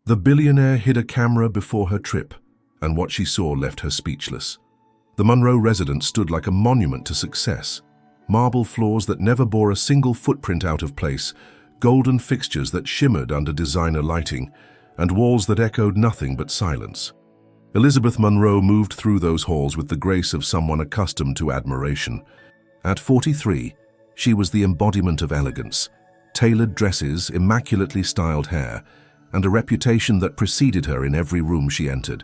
The billionaire hid a camera before her trip, and what she saw left her speechless. The Monroe residence stood like a monument to success. Marble floors that never bore a single footprint out of place, golden fixtures that shimmered under designer lighting, and walls that echoed nothing but silence. Elizabeth Monroe moved through those halls with the grace of someone accustomed to admiration. At 43, she was the embodiment of elegance, tailored dresses, immaculately styled hair, and a reputation that preceded her in every room she entered.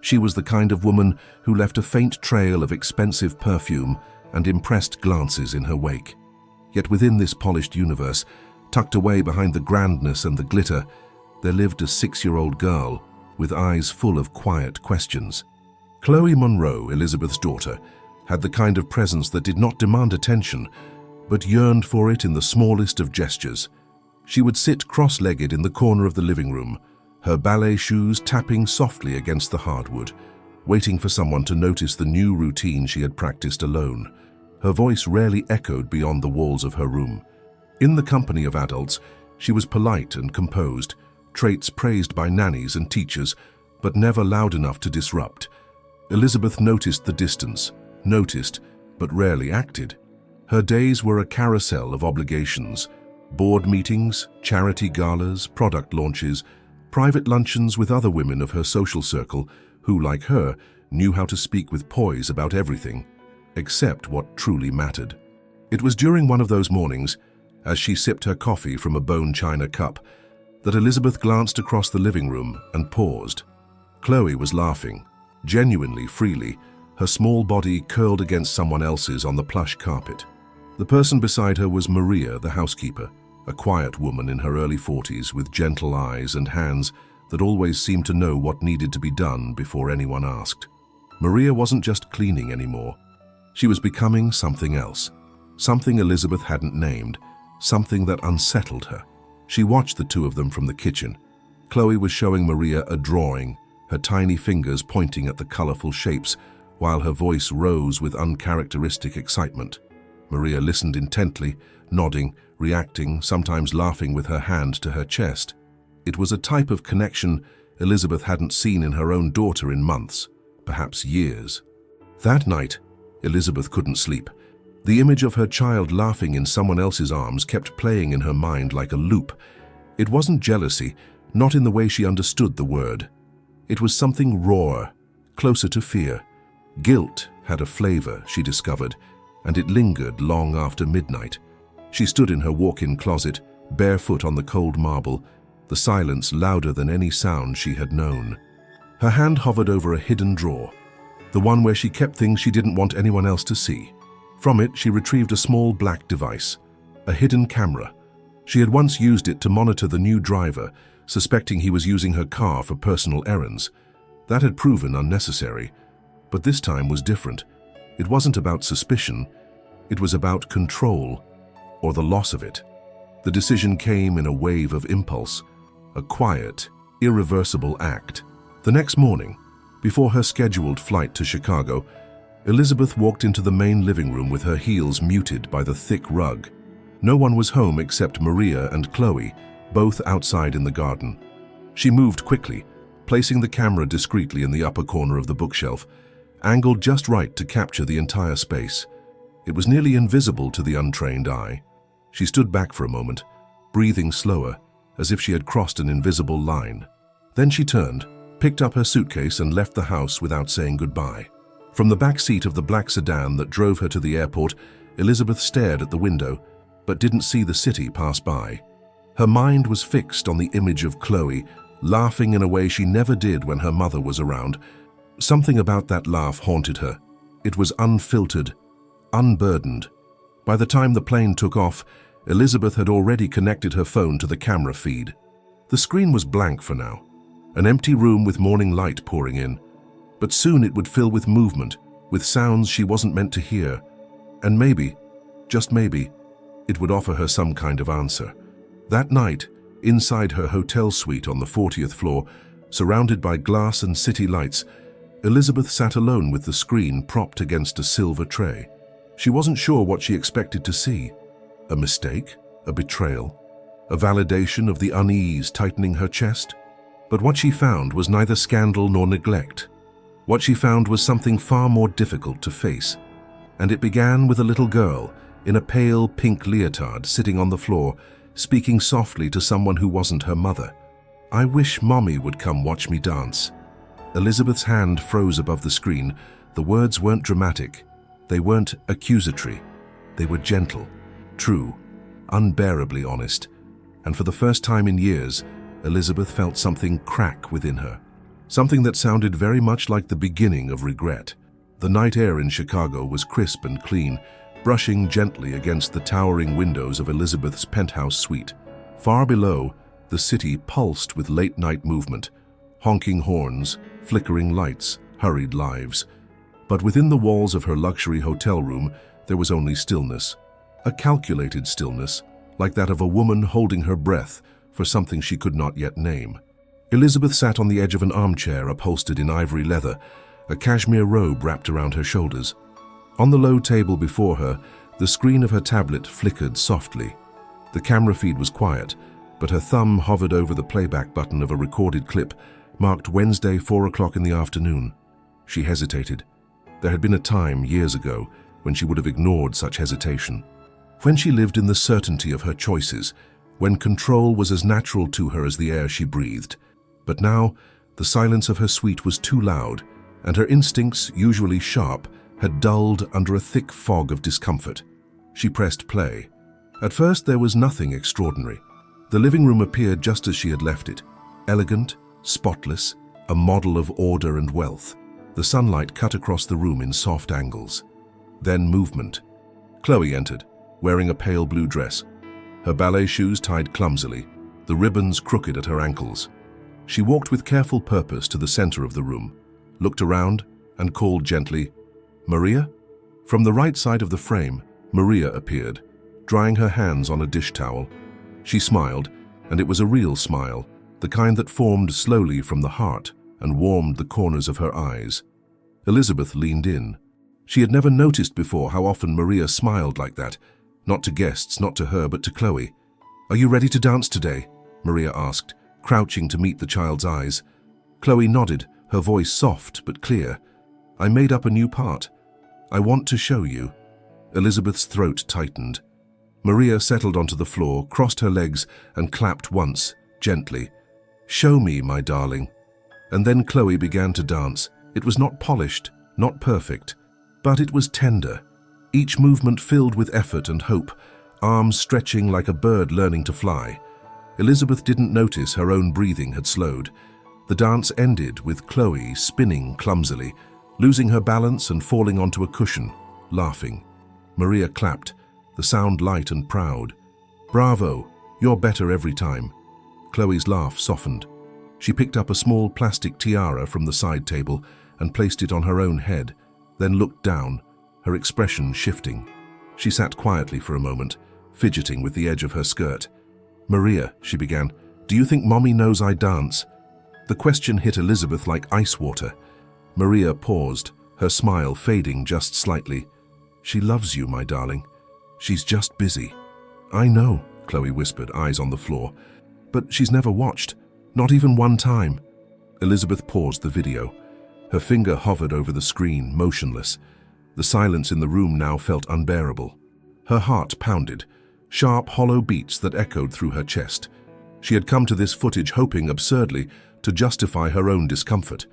She was the kind of woman who left a faint trail of expensive perfume and impressed glances in her wake. Yet within this polished universe, tucked away behind the grandness and the glitter, there lived a 6-year-old girl with eyes full of quiet questions. Chloe Monroe, Elizabeth's daughter, had the kind of presence that did not demand attention, but yearned for it in the smallest of gestures. She would sit cross-legged in the corner of the living room, her ballet shoes tapping softly against the hardwood, waiting for someone to notice the new routine she had practiced alone. Her voice rarely echoed beyond the walls of her room. In the company of adults, she was polite and composed, traits praised by nannies and teachers, but never loud enough to disrupt. Elizabeth noticed the distance, noticed, but rarely acted. Her days were a carousel of obligations: board meetings, charity galas, product launches, private luncheons with other women of her social circle who, like her, knew how to speak with poise about everything, except what truly mattered. It was during one of those mornings, as she sipped her coffee from a bone china cup, that Elizabeth glanced across the living room and paused. Chloe was laughing, genuinely, freely, her small body curled against someone else's on the plush carpet. The person beside her was Maria, the housekeeper, a quiet woman in her early 40s with gentle eyes and hands that always seemed to know what needed to be done before anyone asked. Maria wasn't just cleaning anymore. She was becoming something else, something Elizabeth hadn't named, something that unsettled her. She watched the two of them from the kitchen. Chloe was showing Maria a drawing, her tiny fingers pointing at the colorful shapes, while her voice rose with uncharacteristic excitement. Maria listened intently, nodding, reacting, sometimes laughing with her hand to her chest. It was a type of connection Elizabeth hadn't seen in her own daughter in months, perhaps years. That night, Elizabeth couldn't sleep. The image of her child laughing in someone else's arms kept playing in her mind like a loop. It wasn't jealousy, not in the way she understood the word. It was something rawer, closer to fear. Guilt had a flavor, she discovered, and it lingered long after midnight. She stood in her walk-in closet, barefoot on the cold marble, the silence louder than any sound she had known. Her hand hovered over a hidden drawer, the one where she kept things she didn't want anyone else to see. From it, she retrieved a small black device, a hidden camera. She had once used it to monitor the new driver, suspecting he was using her car for personal errands. That had proven unnecessary, but this time was different. It wasn't about suspicion, it was about control, or the loss of it. The decision came in a wave of impulse, a quiet, irreversible act. The next morning, before her scheduled flight to Chicago, Elizabeth walked into the main living room with her heels muted by the thick rug. No one was home except Maria and Chloe, both outside in the garden. She moved quickly, placing the camera discreetly in the upper corner of the bookshelf, angled just right to capture the entire space. It was nearly invisible to the untrained eye. She stood back for a moment, breathing slower, as if she had crossed an invisible line. Then she turned, picked up her suitcase and left the house without saying goodbye. From the back seat of the black sedan that drove her to the airport, Elizabeth stared at the window, but didn't see the city pass by. Her mind was fixed on the image of Chloe, laughing in a way she never did when her mother was around. Something about that laugh haunted her. It was unfiltered, unburdened. By the time the plane took off, Elizabeth had already connected her phone to the camera feed. The screen was blank for now, an empty room with morning light pouring in. But soon it would fill with movement, with sounds she wasn't meant to hear. And maybe, just maybe, it would offer her some kind of answer. That night, inside her hotel suite on the 40th floor, surrounded by glass and city lights, Elizabeth sat alone with the screen propped against a silver tray. She wasn't sure what she expected to see. A mistake? A betrayal? A validation of the unease tightening her chest? But what she found was neither scandal nor neglect. What she found was something far more difficult to face. And it began with a little girl in a pale pink leotard sitting on the floor, speaking softly to someone who wasn't her mother. "I wish Mommy would come watch me dance." Elizabeth's hand froze above the screen. The words weren't dramatic. They weren't accusatory. They were gentle, true, unbearably honest. And for the first time in years, Elizabeth felt something crack within her. Something that sounded very much like the beginning of regret. The night air in Chicago was crisp and clean, brushing gently against the towering windows of Elizabeth's penthouse suite. Far below, the city pulsed with late-night movement, honking horns, flickering lights, hurried lives. But within the walls of her luxury hotel room, there was only stillness. A calculated stillness, like that of a woman holding her breath for something she could not yet name. Elizabeth sat on the edge of an armchair upholstered in ivory leather, a cashmere robe wrapped around her shoulders. On the low table before her, the screen of her tablet flickered softly. The camera feed was quiet, but her thumb hovered over the playback button of a recorded clip marked Wednesday, 4 o'clock in the afternoon. She hesitated. There had been a time, years ago, when she would have ignored such hesitation. When she lived in the certainty of her choices, when control was as natural to her as the air she breathed. But now, the silence of her suite was too loud, and her instincts, usually sharp, had dulled under a thick fog of discomfort. She pressed play. At first there was nothing extraordinary. The living room appeared just as she had left it, elegant, spotless, a model of order and wealth. The sunlight cut across the room in soft angles. Then movement. Chloe entered, wearing a pale blue dress, her ballet shoes tied clumsily, the ribbons crooked at her ankles. She walked with careful purpose to the center of the room, looked around, and called gently, "Maria?" From the right side of the frame, Maria appeared, drying her hands on a dish towel. She smiled, and it was a real smile, the kind that formed slowly from the heart and warmed the corners of her eyes. Elizabeth leaned in. She had never noticed before how often Maria smiled like that, not to guests, not to her, but to Chloe. "Are you ready to dance today?" Maria asked, crouching to meet the child's eyes. Chloe nodded, her voice soft but clear. "I made up a new part. I want to show you." Elizabeth's throat tightened. Maria settled onto the floor, crossed her legs, and clapped once, gently. "Show me, my darling." And then Chloe began to dance. It was not polished, not perfect, but it was tender. Each movement filled with effort and hope, arms stretching like a bird learning to fly. Elizabeth didn't notice her own breathing had slowed. The dance ended with Chloe spinning clumsily, losing her balance and falling onto a cushion, laughing. Maria clapped, the sound light and proud. "Bravo, you're better every time." Chloe's laugh softened. She picked up a small plastic tiara from the side table and placed it on her own head, then looked down, her expression shifting. She sat quietly for a moment, fidgeting with the edge of her skirt. "Maria," she began, "do you think Mommy knows I dance?" The question hit Elizabeth like ice water. Maria paused, her smile fading just slightly. "She loves you, my darling. She's just busy." "I know," Chloe whispered, eyes on the floor. "But she's never watched, not even one time." Elizabeth paused the video. Her finger hovered over the screen, motionless. The silence in the room now felt unbearable. Her heart pounded, sharp, hollow beats that echoed through her chest. She had come to this footage hoping, absurdly, to justify her own discomfort.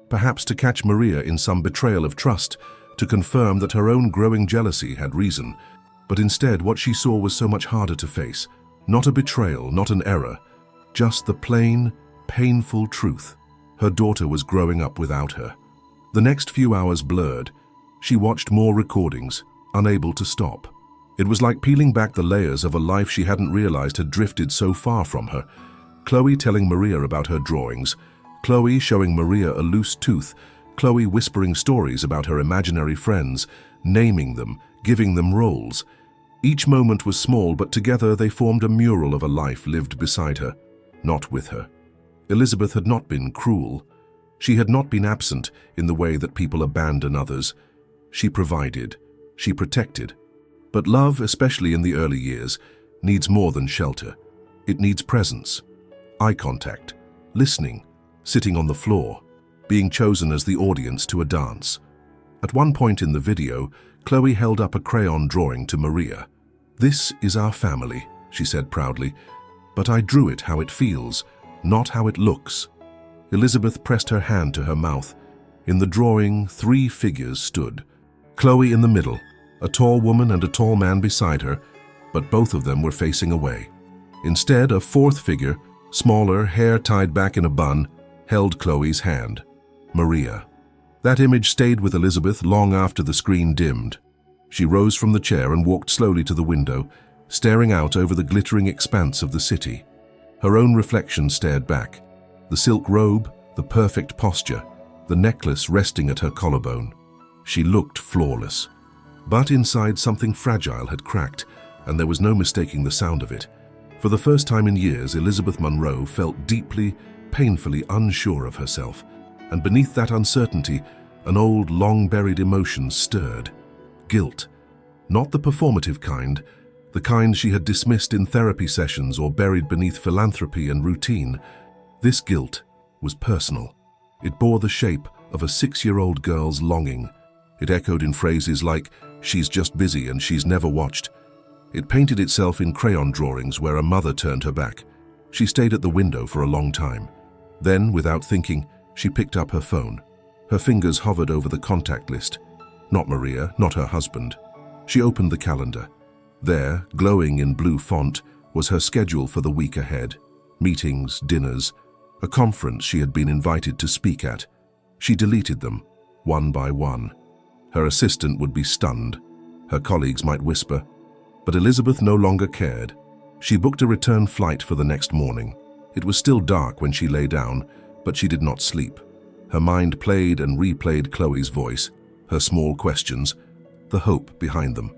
Perhaps to catch Maria in some betrayal of trust, to confirm that her own growing jealousy had reason. But instead, what she saw was so much harder to face. Not a betrayal, not an error. Just the plain, painful truth. Her daughter was growing up without her. The next few hours blurred. She watched more recordings, unable to stop. It was like peeling back the layers of a life she hadn't realized had drifted so far from her. Chloe telling Maria about her drawings, Chloe showing Maria a loose tooth, Chloe whispering stories about her imaginary friends, naming them, giving them roles. Each moment was small, but together they formed a mural of a life lived beside her, not with her. Elizabeth had not been cruel. She had not been absent in the way that people abandon others. She provided. She protected. But love, especially in the early years, needs more than shelter. It needs presence, eye contact, listening, sitting on the floor, being chosen as the audience to a dance. At one point in the video, Chloe held up a crayon drawing to Maria. "This is our family," she said proudly, "but I drew it how it feels, not how it looks." Elizabeth pressed her hand to her mouth. In the drawing, 3 figures stood. Chloe in the middle, a tall woman and a tall man beside her, but both of them were facing away. Instead, a 4th figure, smaller, hair tied back in a bun, held Chloe's hand. Maria. That image stayed with Elizabeth long after the screen dimmed. She rose from the chair and walked slowly to the window, staring out over the glittering expanse of the city. Her own reflection stared back. The silk robe, the perfect posture, the necklace resting at her collarbone. She looked flawless. But inside, something fragile had cracked, and there was no mistaking the sound of it. For the first time in years, Elizabeth Monroe felt deeply, painfully unsure of herself. And beneath that uncertainty, an old, long-buried emotion stirred. Guilt. Not the performative kind, the kind she had dismissed in therapy sessions or buried beneath philanthropy and routine. This guilt was personal. It bore the shape of a 6-year-old girl's longing. It echoed in phrases like, "She's just busy and she's never watched." It painted itself in crayon drawings where a mother turned her back. She stayed at the window for a long time. Then, without thinking, she picked up her phone. Her fingers hovered over the contact list. Not Maria, not her husband. She opened the calendar. There, glowing in blue font, was her schedule for the week ahead. Meetings, dinners, a conference she had been invited to speak at. She deleted them, one by one. Her assistant would be stunned. Her colleagues might whisper. But Elizabeth no longer cared. She booked a return flight for the next morning. It was still dark when she lay down, but she did not sleep. Her mind played and replayed Chloe's voice, her small questions, the hope behind them.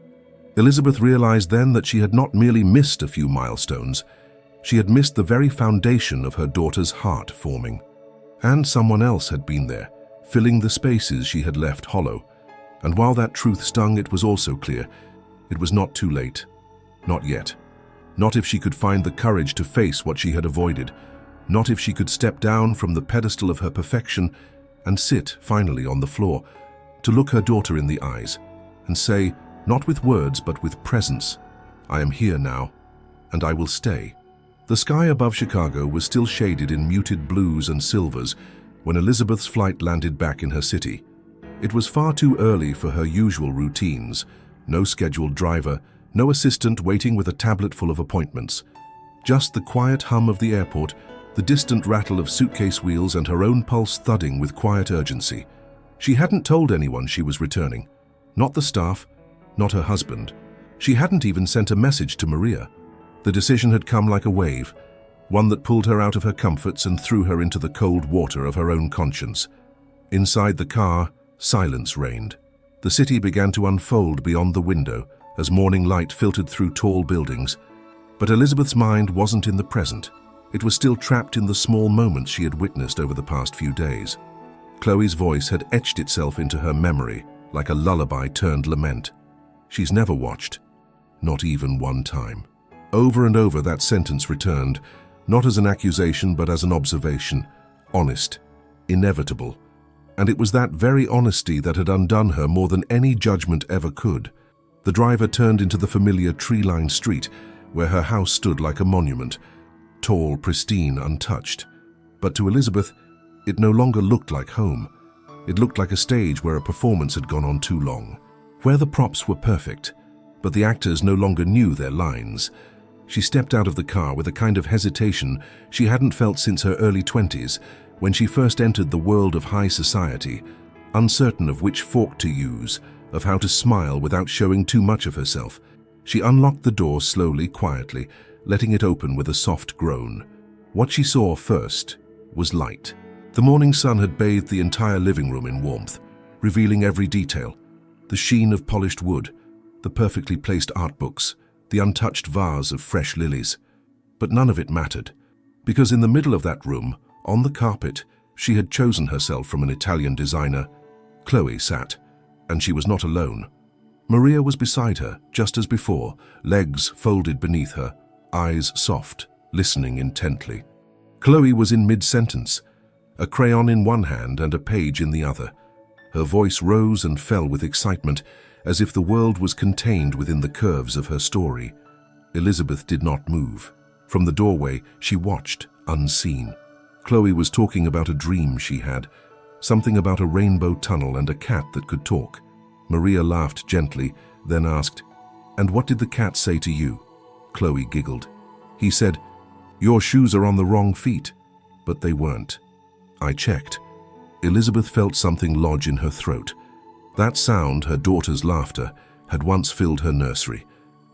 Elizabeth realized then that she had not merely missed a few milestones, she had missed the very foundation of her daughter's heart forming. And someone else had been there, filling the spaces she had left hollow. And while that truth stung, it was also clear, it was not too late. Not yet. Not if she could find the courage to face what she had avoided. Not if she could step down from the pedestal of her perfection and sit finally on the floor, to look her daughter in the eyes and say, not with words but with presence, "I am here now, and I will stay." The sky above Chicago was still shaded in muted blues and silvers when Elizabeth's flight landed back in her city. It was far too early for her usual routines. No scheduled driver, no assistant waiting with a tablet full of appointments. Just the quiet hum of the airport, the distant rattle of suitcase wheels, and her own pulse thudding with quiet urgency. She hadn't told anyone she was returning. Not the staff, not her husband. She hadn't even sent a message to Maria. The decision had come like a wave, one that pulled her out of her comforts and threw her into the cold water of her own conscience. Inside the car, silence reigned. The city began to unfold beyond the window as morning light filtered through tall buildings. But Elizabeth's mind wasn't in the present. It was still trapped in the small moments she had witnessed over the past few days. Chloe's voice had etched itself into her memory like a lullaby turned lament. "She's never watched, not even one time." Over and over that sentence returned, not as an accusation but as an observation, honest, inevitable. And it was that very honesty that had undone her more than any judgment ever could. The driver turned into the familiar tree-lined street where her house stood like a monument, tall, pristine, untouched. But to Elizabeth, it no longer looked like home. It looked like a stage where a performance had gone on too long, where the props were perfect, but the actors no longer knew their lines. She stepped out of the car with a kind of hesitation she hadn't felt since her early 20s, when she first entered the world of high society, uncertain of which fork to use, of how to smile without showing too much of herself. She unlocked the door slowly, quietly, letting it open with a soft groan. What she saw first was light. The morning sun had bathed the entire living room in warmth, revealing every detail. The sheen of polished wood, the perfectly placed art books, the untouched vase of fresh lilies. But none of it mattered, because in the middle of that room, on the carpet, she had chosen herself from an Italian designer. Chloe sat, and she was not alone. Maria was beside her, just as before, legs folded beneath her, eyes soft, listening intently. Chloe was in mid-sentence, a crayon in one hand and a page in the other. Her voice rose and fell with excitement, as if the world was contained within the curves of her story. Elizabeth did not move. From the doorway, she watched, unseen. Chloe was talking about a dream she had, something about a rainbow tunnel and a cat that could talk. Maria laughed gently, then asked, "And what did the cat say to you?" Chloe giggled. "He said, 'Your shoes are on the wrong feet.' But they weren't." I checked. Elizabeth felt something lodge in her throat. That sound, her daughter's laughter, had once filled her nursery.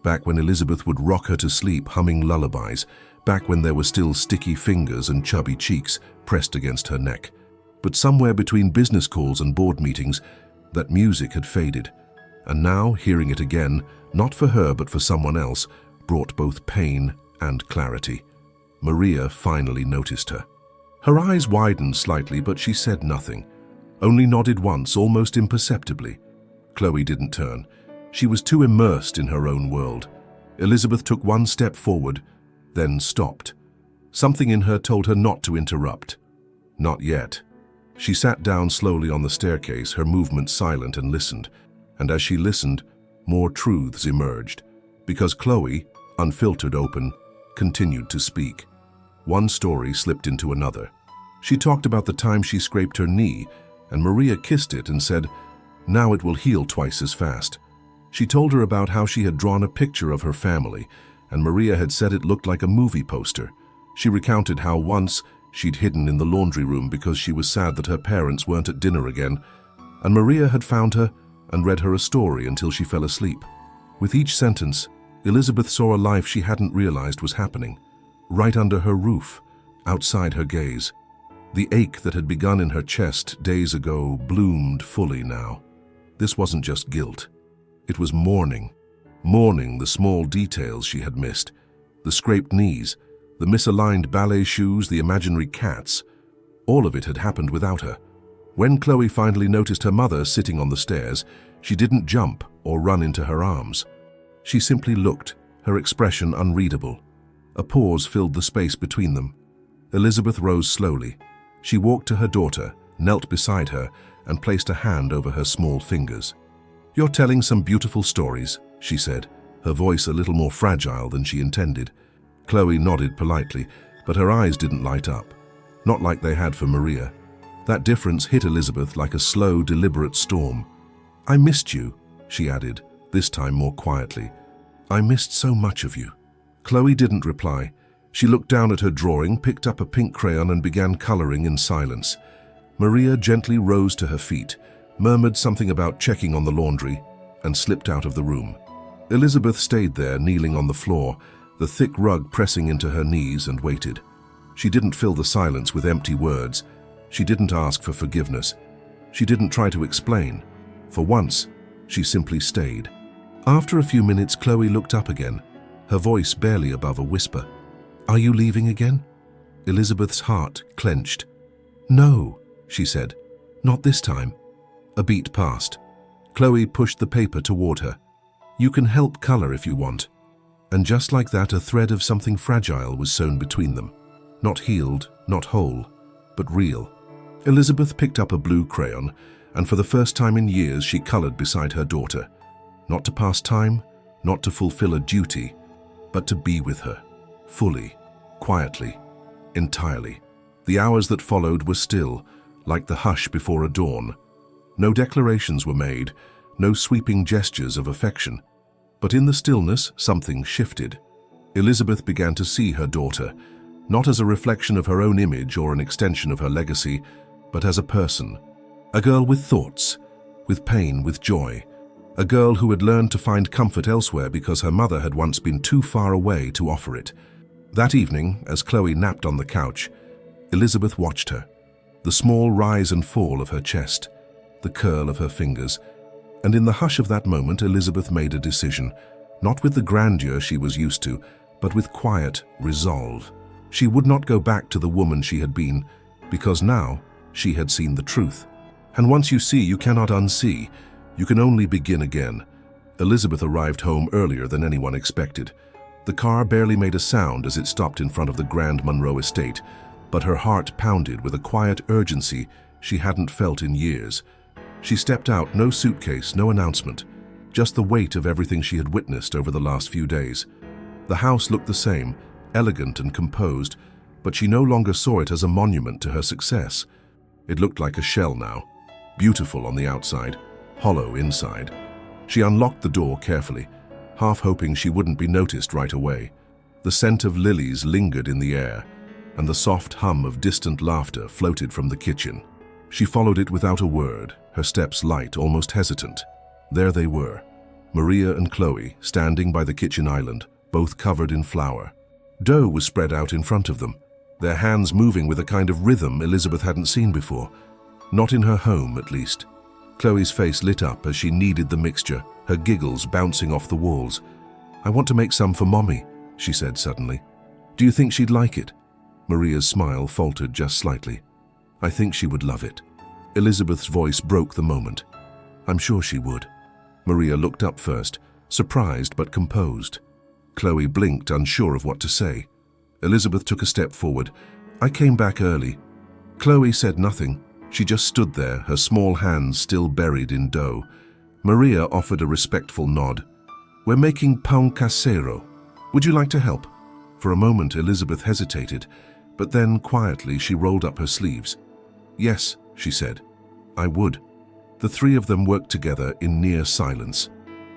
Back when Elizabeth would rock her to sleep humming lullabies, back when there were still sticky fingers and chubby cheeks pressed against her neck. But somewhere between business calls and board meetings, that music had faded. And now, hearing it again, not for her but for someone else, brought both pain and clarity. Maria finally noticed her. Her eyes widened slightly, but she said nothing, only nodded once, almost imperceptibly. Chloe didn't turn. She was too immersed in her own world. Elizabeth took one step forward, then stopped. Something in her told her not to interrupt. Not yet. She sat down slowly on the staircase, her movements silent, and listened. And as she listened, more truths emerged. Because Chloe, unfiltered open, continued to speak. One story slipped into another. She talked about the time she scraped her knee, and Maria kissed it and said, "Now it will heal twice as fast." She told her about how she had drawn a picture of her family, and Maria had said it looked like a movie poster. She recounted how once she'd hidden in the laundry room because she was sad that her parents weren't at dinner again, and Maria had found her and read her a story until she fell asleep. With each sentence, Elizabeth saw a life she hadn't realized was happening, right under her roof, outside her gaze. The ache that had begun in her chest days ago bloomed fully now. This wasn't just guilt. It was mourning. Mourning the small details she had missed. The scraped knees, the misaligned ballet shoes, the imaginary cats. All of it had happened without her. When Chloe finally noticed her mother sitting on the stairs, she didn't jump or run into her arms. She simply looked, her expression unreadable. A pause filled the space between them. Elizabeth rose slowly. She walked to her daughter, knelt beside her, and placed a hand over her small fingers. "You're telling some beautiful stories," she said, her voice a little more fragile than she intended. Chloe nodded politely, but her eyes didn't light up. Not like they had for Maria. That difference hit Elizabeth like a slow, deliberate storm. "I missed you," she added, this time more quietly. "I missed so much of you." Chloe didn't reply. She looked down at her drawing, picked up a pink crayon and began coloring in silence. Maria gently rose to her feet, murmured something about checking on the laundry, and slipped out of the room. Elizabeth stayed there, kneeling on the floor, the thick rug pressing into her knees, and waited. She didn't fill the silence with empty words. She didn't ask for forgiveness. She didn't try to explain. For once, she simply stayed. After a few minutes, Chloe looked up again, her voice barely above a whisper. "Are you leaving again?" Elizabeth's heart clenched. "No," she said. "Not this time." A beat passed. Chloe pushed the paper toward her. "You can help color if you want." And just like that, a thread of something fragile was sewn between them. Not healed, not whole, but real. Elizabeth picked up a blue crayon, and for the first time in years she colored beside her daughter. Not to pass time, not to fulfill a duty, but to be with her, fully, quietly, entirely. The hours that followed were still, like the hush before a dawn. No declarations were made, no sweeping gestures of affection. But in the stillness, something shifted. Elizabeth began to see her daughter, not as a reflection of her own image or an extension of her legacy, but as a person. A girl with thoughts, with pain, with joy. A girl who had learned to find comfort elsewhere because her mother had once been too far away to offer it. That evening, as Chloe napped on the couch, Elizabeth watched her. The small rise and fall of her chest, the curl of her fingers. And in the hush of that moment, Elizabeth made a decision, not with the grandeur she was used to, but with quiet resolve. She would not go back to the woman she had been, because now she had seen the truth. And once you see, you cannot unsee. You can only begin again. Elizabeth arrived home earlier than anyone expected. The car barely made a sound as it stopped in front of the Grand Monroe estate, but her heart pounded with a quiet urgency she hadn't felt in years. She stepped out, no suitcase, no announcement, just the weight of everything she had witnessed over the last few days. The house looked the same, elegant and composed, but she no longer saw it as a monument to her success. It looked like a shell now, beautiful on the outside, hollow inside. She unlocked the door carefully, half hoping she wouldn't be noticed right away. The scent of lilies lingered in the air, and the soft hum of distant laughter floated from the kitchen. She followed it without a word, her steps light, almost hesitant. There they were, Maria and Chloe, standing by the kitchen island, both covered in flour. Dough was spread out in front of them, their hands moving with a kind of rhythm Elizabeth hadn't seen before. Not in her home, at least. Chloe's face lit up as she kneaded the mixture, her giggles bouncing off the walls. "I want to make some for Mommy," she said suddenly. "Do you think she'd like it?" Maria's smile faltered just slightly. "I think she would love it." Elizabeth's voice broke the moment. "I'm sure she would." Maria looked up first, surprised but composed. Chloe blinked, unsure of what to say. Elizabeth took a step forward. "I came back early." Chloe said nothing. She just stood there, her small hands still buried in dough. Maria offered a respectful nod. "We're making pan casero. Would you like to help?" For a moment, Elizabeth hesitated, but then quietly she rolled up her sleeves. "Yes," she said, "I would." The three of them worked together in near silence.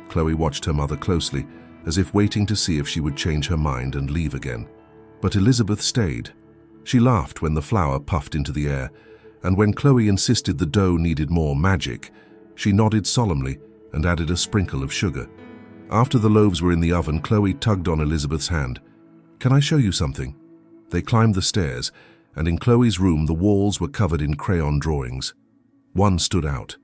Chloe watched her mother closely, as if waiting to see if she would change her mind and leave again. But Elizabeth stayed. She laughed when the flour puffed into the air, and when Chloe insisted the dough needed more magic, she nodded solemnly and added a sprinkle of sugar. After the loaves were in the oven, Chloe tugged on Elizabeth's hand. "Can I show you something?" They climbed the stairs, and in Chloe's room the walls were covered in crayon drawings. One stood out.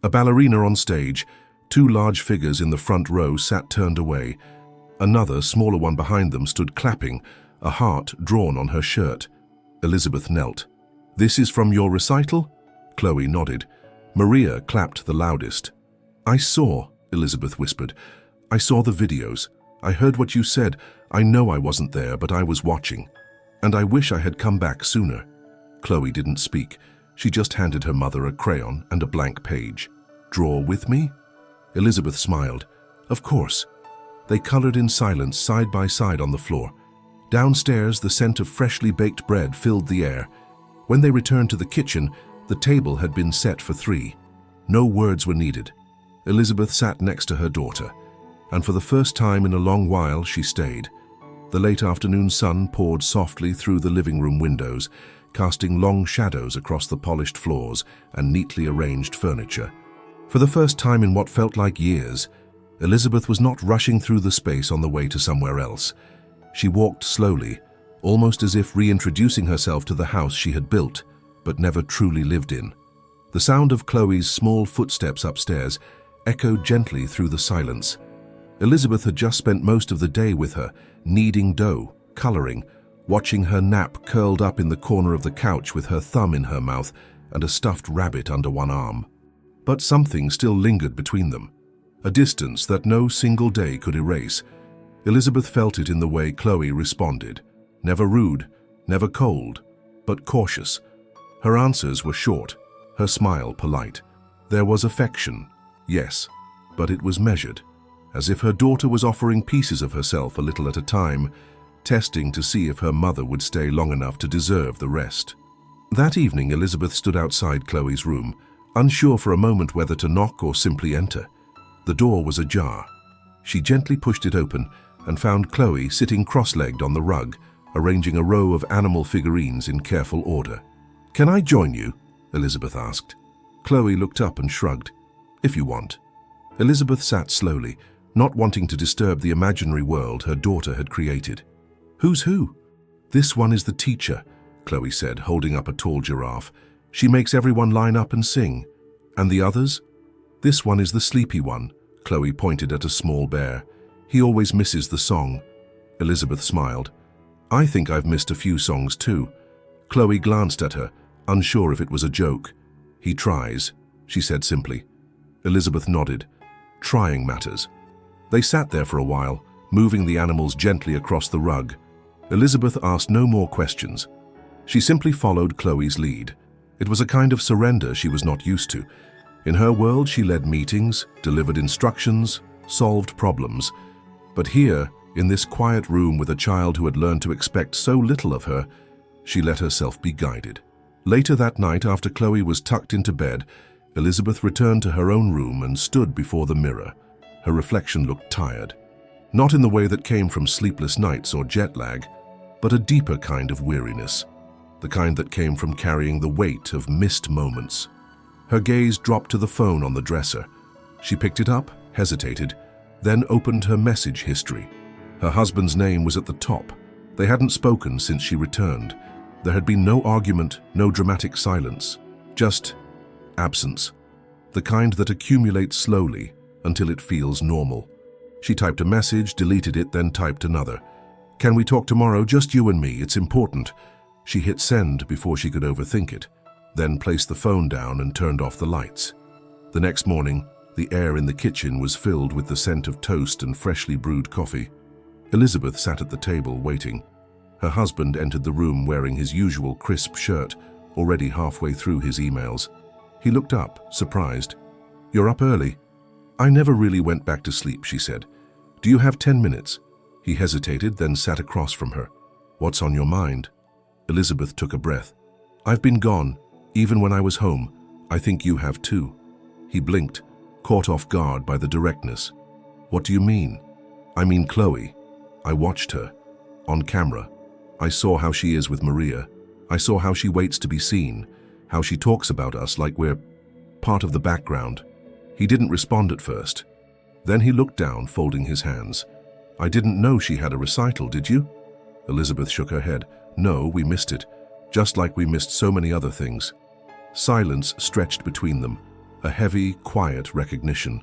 A ballerina on stage, two large figures in the front row sat turned away. Another, smaller one behind them stood clapping, a heart drawn on her shirt. Elizabeth knelt. "This is from your recital?" Chloe nodded. Maria clapped the loudest. "I saw," Elizabeth whispered. "I saw the videos. I heard what you said. I know I wasn't there, but I was watching. And I wish I had come back sooner." Chloe didn't speak. She just handed her mother a crayon and a blank page. "Draw with me?" Elizabeth smiled. "Of course." They colored in silence, side by side on the floor. Downstairs, the scent of freshly baked bread filled the air. When they returned to the kitchen, the table had been set for three. No words were needed. Elizabeth sat next to her daughter, and for the first time in a long while she stayed. The late afternoon sun poured softly through the living room windows, casting long shadows across the polished floors and neatly arranged furniture. For the first time in what felt like years, Elizabeth was not rushing through the space on the way to somewhere else. She walked slowly, almost as if reintroducing herself to the house she had built, but never truly lived in. The sound of Chloe's small footsteps upstairs echoed gently through the silence. Elizabeth had just spent most of the day with her, kneading dough, coloring, watching her nap curled up in the corner of the couch with her thumb in her mouth and a stuffed rabbit under one arm. But something still lingered between them, a distance that no single day could erase. Elizabeth felt it in the way Chloe responded. Never rude, never cold, but cautious. Her answers were short, her smile polite. There was affection, yes, but it was measured, as if her daughter was offering pieces of herself a little at a time, testing to see if her mother would stay long enough to deserve the rest. That evening, Elizabeth stood outside Chloe's room, unsure for a moment whether to knock or simply enter. The door was ajar. She gently pushed it open and found Chloe sitting cross-legged on the rug, arranging a row of animal figurines in careful order. "Can I join you?" Elizabeth asked. Chloe looked up and shrugged. "If you want." Elizabeth sat slowly, not wanting to disturb the imaginary world her daughter had created. "Who's who?" "This one is the teacher," Chloe said, holding up a tall giraffe. "She makes everyone line up and sing." "And the others?" "This one is the sleepy one," Chloe pointed at a small bear. "He always misses the song." Elizabeth smiled. "I think I've missed a few songs too." Chloe glanced at her, unsure if it was a joke. "He tries," she said simply. Elizabeth nodded. "Trying matters." They sat there for a while, moving the animals gently across the rug. Elizabeth asked no more questions. She simply followed Chloe's lead. It was a kind of surrender she was not used to. In her world, she led meetings, delivered instructions, solved problems. But here, in this quiet room with a child who had learned to expect so little of her, she let herself be guided. Later that night, after Chloe was tucked into bed, Elizabeth returned to her own room and stood before the mirror. Her reflection looked tired. Not in the way that came from sleepless nights or jet lag, but a deeper kind of weariness. The kind that came from carrying the weight of missed moments. Her gaze dropped to the phone on the dresser. She picked it up, hesitated, then opened her message history. Her husband's name was at the top. They hadn't spoken since she returned. There had been no argument, no dramatic silence, just absence. The kind that accumulates slowly until it feels normal. She typed a message, deleted it, then typed another. "Can we talk tomorrow? Just you and me. It's important." She hit send before she could overthink it, then placed the phone down and turned off the lights. The next morning, the air in the kitchen was filled with the scent of toast and freshly brewed coffee. Elizabeth sat at the table, waiting. Her husband entered the room wearing his usual crisp shirt, already halfway through his emails. He looked up, surprised. "You're up early." "I never really went back to sleep," she said. "Do you have 10 minutes? He hesitated, then sat across from her. "What's on your mind?" Elizabeth took a breath. "I've been gone, even when I was home. I think you have too." He blinked, caught off guard by the directness. "What do you mean?" "I mean Chloe. I watched her. On camera. I saw how she is with Maria. I saw how she waits to be seen, how she talks about us like we're part of the background." He didn't respond at first. Then he looked down, folding his hands. "I didn't know she had a recital, did you?" Elizabeth shook her head. "No, we missed it, just like we missed so many other things." Silence stretched between them, a heavy, quiet recognition.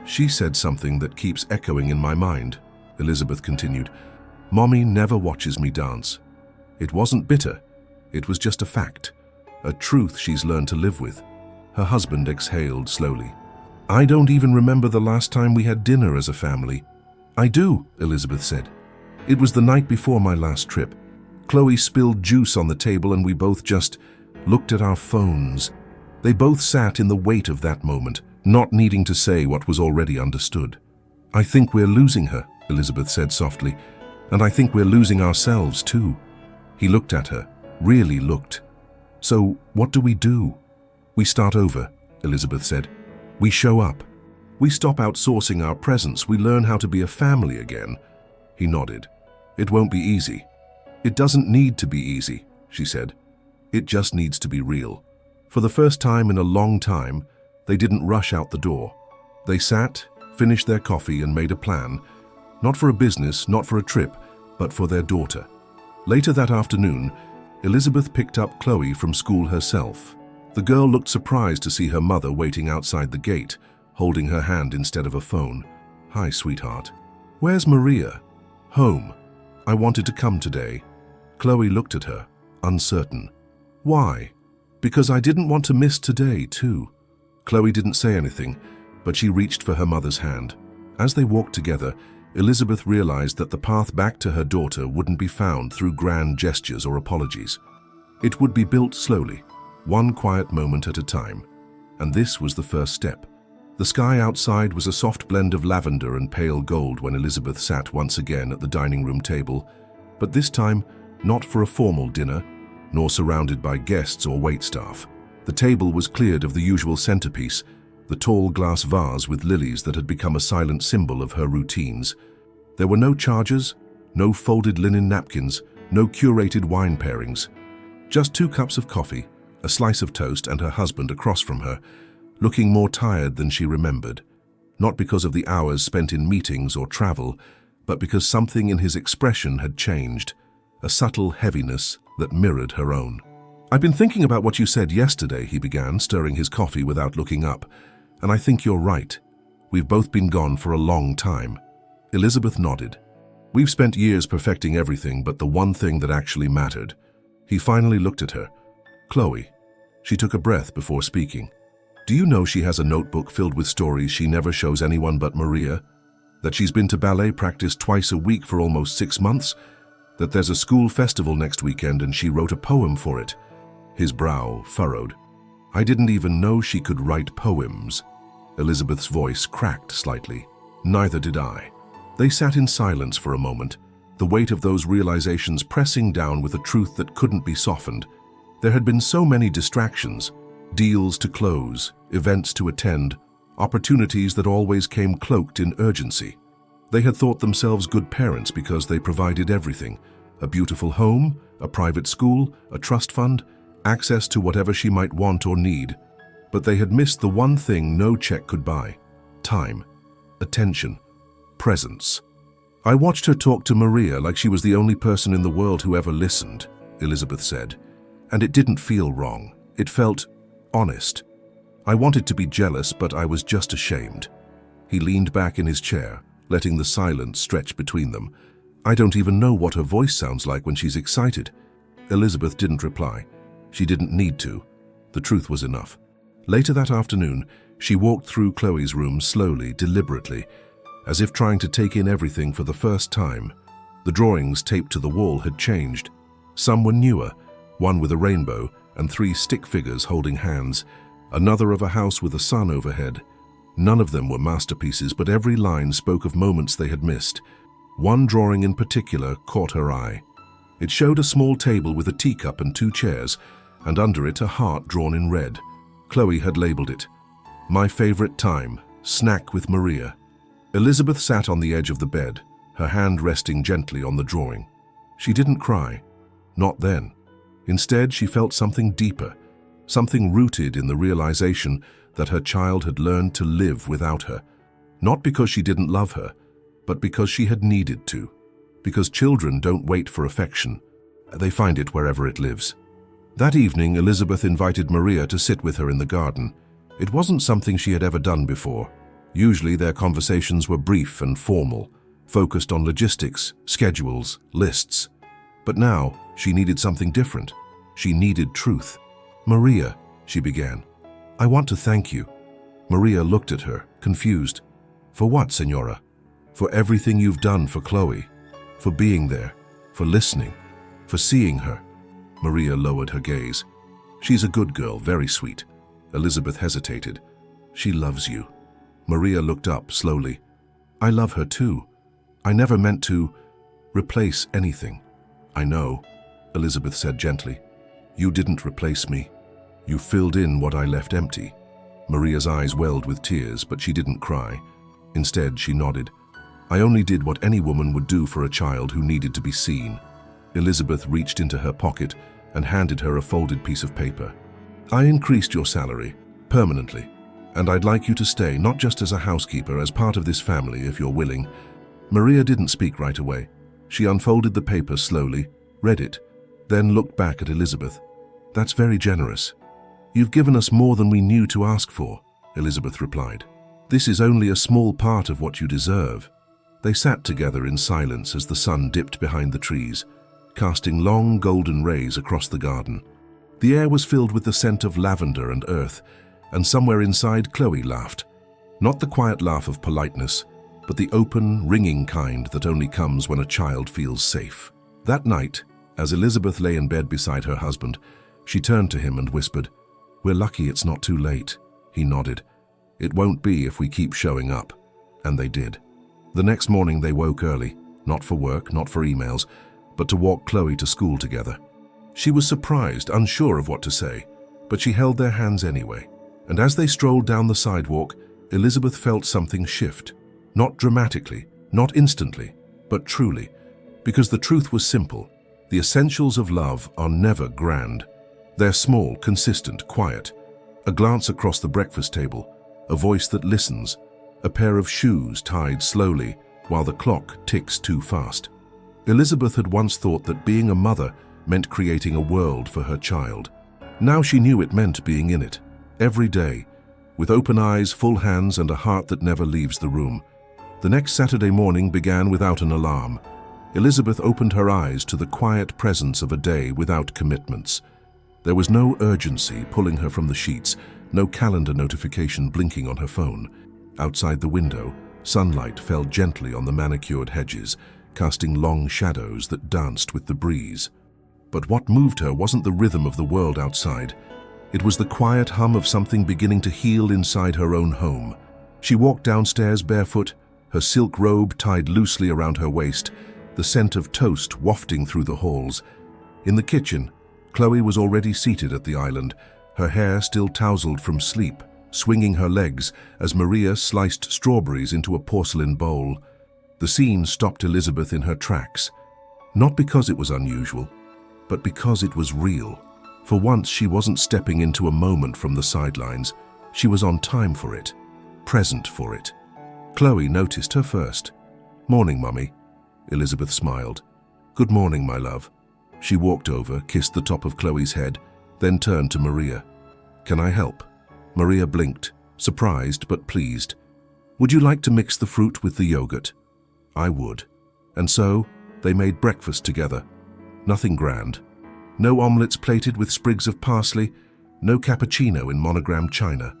"She said something that keeps echoing in my mind," Elizabeth continued. "Mommy never watches me dance." It wasn't bitter. It was just a fact, a truth she's learned to live with. Her husband exhaled slowly. "I don't even remember the last time we had dinner as a family." "I do," Elizabeth said. "It was the night before my last trip. Chloe spilled juice on the table and we both just looked at our phones." They both sat in the weight of that moment, not needing to say what was already understood. "I think we're losing her," Elizabeth said softly. "And I think we're losing ourselves too." He looked at her, really looked. "So what do we do?" "We start over," Elizabeth said. "We show up. We stop outsourcing our presence. We learn how to be a family again." He nodded. "It won't be easy." "It doesn't need to be easy," she said. "It just needs to be real." For the first time in a long time, they didn't rush out the door. They sat, finished their coffee and made a plan, not for a business, not for a trip, but for their daughter. Later that afternoon, Elizabeth picked up Chloe from school herself. The girl looked surprised to see her mother waiting outside the gate, holding her hand instead of a phone. "Hi, sweetheart." "Where's Maria?" "Home. I wanted to come today." Chloe looked at her, uncertain. "Why?" "Because I didn't want to miss today, too." Chloe didn't say anything, but she reached for her mother's hand. As they walked together, Elizabeth realized that the path back to her daughter wouldn't be found through grand gestures or apologies. It would be built slowly, one quiet moment at a time. And this was the first step. The sky outside was a soft blend of lavender and pale gold when Elizabeth sat once again at the dining room table, but this time not for a formal dinner, nor surrounded by guests or waitstaff. The table was cleared of the usual centerpiece, the tall glass vase with lilies that had become a silent symbol of her routines. There were no chargers, no folded linen napkins, no curated wine pairings. Just 2 cups of coffee, a slice of toast, and her husband across from her, looking more tired than she remembered. Not because of the hours spent in meetings or travel, but because something in his expression had changed, a subtle heaviness that mirrored her own. "I've been thinking about what you said yesterday," he began, stirring his coffee without looking up. "And I think you're right. We've both been gone for a long time." Elizabeth nodded. "We've spent years perfecting everything but the one thing that actually mattered." He finally looked at her. "Chloe." She took a breath before speaking. "Do you know she has a notebook filled with stories she never shows anyone but Maria? That she's been to ballet practice twice a week for almost 6 months? That there's a school festival next weekend and she wrote a poem for it. His brow furrowed. I didn't even know she could write poems. Elizabeth's voice cracked slightly. Neither did I. They sat in silence for a moment, the weight of those realizations pressing down with a truth that couldn't be softened. There had been so many distractions, deals to close, events to attend, opportunities that always came cloaked in urgency. They had thought themselves good parents because they provided everything: a beautiful home, a private school, a trust fund, access to whatever she might want or need. But they had missed the one thing no check could buy: time, attention, presence. I watched her talk to Maria like she was the only person in the world who ever listened, Elizabeth said. And it didn't feel wrong. It felt honest. I wanted to be jealous, but I was just ashamed. He leaned back in his chair, letting the silence stretch between them. I don't even know what her voice sounds like when she's excited. Elizabeth didn't reply. She didn't need to. The truth was enough. Later that afternoon, she walked through Chloe's room slowly, deliberately, as if trying to take in everything for the first time. The drawings taped to the wall had changed. Some were newer, one with a rainbow and 3 stick figures holding hands, another of a house with a sun overhead. None of them were masterpieces, but every line spoke of moments they had missed. One drawing in particular caught her eye. It showed a small table with a teacup and 2 chairs, and under it a heart drawn in red. Chloe had labeled it, "My favorite time, snack with Maria." Elizabeth sat on the edge of the bed, her hand resting gently on the drawing. She didn't cry. Not then. Instead, she felt something deeper, something rooted in the realization that her child had learned to live without her. Not because she didn't love her, but because she had needed to. Because children don't wait for affection. They find it wherever it lives. That evening, Elizabeth invited Maria to sit with her in the garden. It wasn't something she had ever done before. Usually their conversations were brief and formal, focused on logistics, schedules, lists. But now, she needed something different. She needed truth. "Maria," she began, "I want to thank you." Maria looked at her, confused. "For what, Senora?" "For everything you've done for Chloe. For being there. For listening. For seeing her." Maria lowered her gaze. "She's a good girl, very sweet." Elizabeth hesitated. "She loves you." Maria looked up slowly. "I love her too. I never meant to replace anything." "I know," Elizabeth said gently. "You didn't replace me. You filled in what I left empty." Maria's eyes welled with tears, but she didn't cry. Instead, she nodded. "I only did what any woman would do for a child who needed to be seen." Elizabeth reached into her pocket and handed her a folded piece of paper. "I increased your salary, permanently. And I'd like you to stay, not just as a housekeeper, as part of this family, if you're willing." Maria didn't speak right away. She unfolded the paper slowly, read it, then looked back at Elizabeth. "That's very generous. You've given us more than we knew to ask for," Elizabeth replied. "This is only a small part of what you deserve." They sat together in silence as the sun dipped behind the trees, casting long golden rays across the garden. The air was filled with the scent of lavender and earth, and somewhere inside Chloe laughed. Not the quiet laugh of politeness, but the open, ringing kind that only comes when a child feels safe. That night, as Elizabeth lay in bed beside her husband, she turned to him and whispered, "We're lucky it's not too late." He nodded. "It won't be if we keep showing up." And they did. The next morning they woke early, not for work, not for emails, but to walk Chloe to school together. She was surprised, unsure of what to say, but she held their hands anyway. And as they strolled down the sidewalk, Elizabeth felt something shift. Not dramatically, not instantly, but truly. Because the truth was simple. The essentials of love are never grand. They're small, consistent, quiet. A glance across the breakfast table, a voice that listens, a pair of shoes tied slowly while the clock ticks too fast. Elizabeth had once thought that being a mother meant creating a world for her child. Now she knew it meant being in it. Every day, with open eyes, full hands, and a heart that never leaves the room. The next Saturday morning began without an alarm. Elizabeth opened her eyes to the quiet presence of a day without commitments. There was no urgency pulling her from the sheets, no calendar notification blinking on her phone. Outside the window, sunlight fell gently on the manicured hedges, casting long shadows that danced with the breeze. But what moved her wasn't the rhythm of the world outside. It was the quiet hum of something beginning to heal inside her own home. She walked downstairs barefoot, her silk robe tied loosely around her waist, the scent of toast wafting through the halls. In the kitchen, Chloe was already seated at the island, her hair still tousled from sleep, swinging her legs as Maria sliced strawberries into a porcelain bowl. The scene stopped Elizabeth in her tracks, not because it was unusual, but because it was real. For once, she wasn't stepping into a moment from the sidelines. She was on time for it, present for it. Chloe noticed her first. "Morning, Mummy." Elizabeth smiled. "Good morning, my love." She walked over, kissed the top of Chloe's head, then turned to Maria. "Can I help?" Maria blinked, surprised but pleased. "Would you like to mix the fruit with the yogurt?" "I would." And so, they made breakfast together. Nothing grand. No omelets plated with sprigs of parsley, no cappuccino in monogrammed china.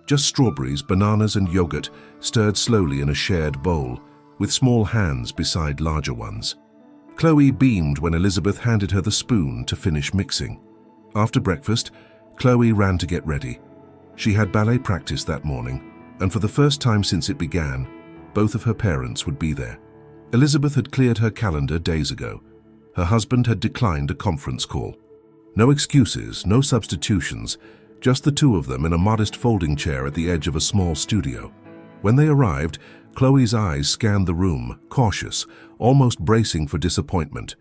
Just strawberries, bananas and yogurt stirred slowly in a shared bowl, with small hands beside larger ones. Chloe beamed when Elizabeth handed her the spoon to finish mixing. After breakfast, Chloe ran to get ready. She had ballet practice that morning, and for the first time since it began, both of her parents would be there. Elizabeth had cleared her calendar days ago. Her husband had declined a conference call. No excuses, no substitutions, just the two of them in a modest folding chair at the edge of a small studio. When they arrived, Chloe's eyes scanned the room, cautious, almost bracing for disappointment.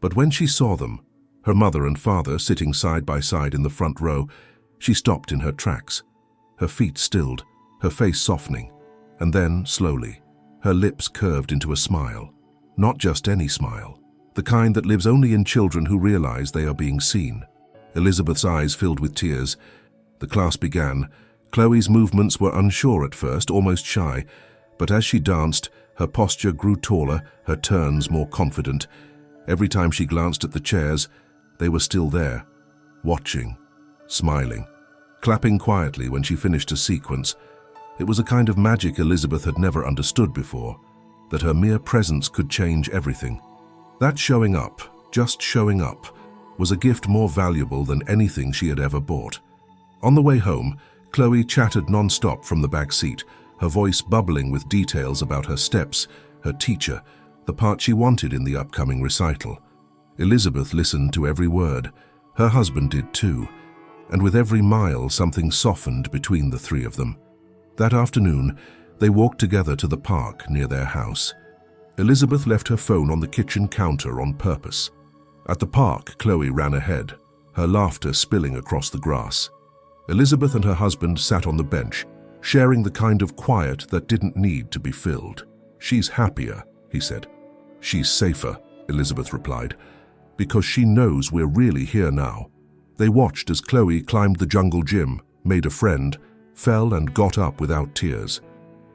But when she saw them, her mother and father sitting side by side in the front row, she stopped in her tracks. Her feet stilled, her face softening, and then, slowly, her lips curved into a smile. Not just any smile, the kind that lives only in children who realize they are being seen. Elizabeth's eyes filled with tears. The class began. Chloe's movements were unsure at first, almost shy, but as she danced, her posture grew taller, her turns more confident. Every time she glanced at the chairs, they were still there, watching, smiling, clapping quietly when she finished a sequence. It was a kind of magic Elizabeth had never understood before, that her mere presence could change everything. That showing up, just showing up, was a gift more valuable than anything she had ever bought. On the way home, Chloe chattered non-stop from the back seat, her voice bubbling with details about her steps, her teacher, the part she wanted in the upcoming recital. Elizabeth listened to every word. Her husband did too, and with every mile something softened between the three of them. That afternoon, they walked together to the park near their house. Elizabeth left her phone on the kitchen counter on purpose. At the park, Chloe ran ahead, her laughter spilling across the grass. Elizabeth and her husband sat on the bench, sharing the kind of quiet that didn't need to be filled. "She's happier," he said. "She's safer," Elizabeth replied, "because she knows we're really here now." They watched as Chloe climbed the jungle gym, made a friend, fell and got up without tears.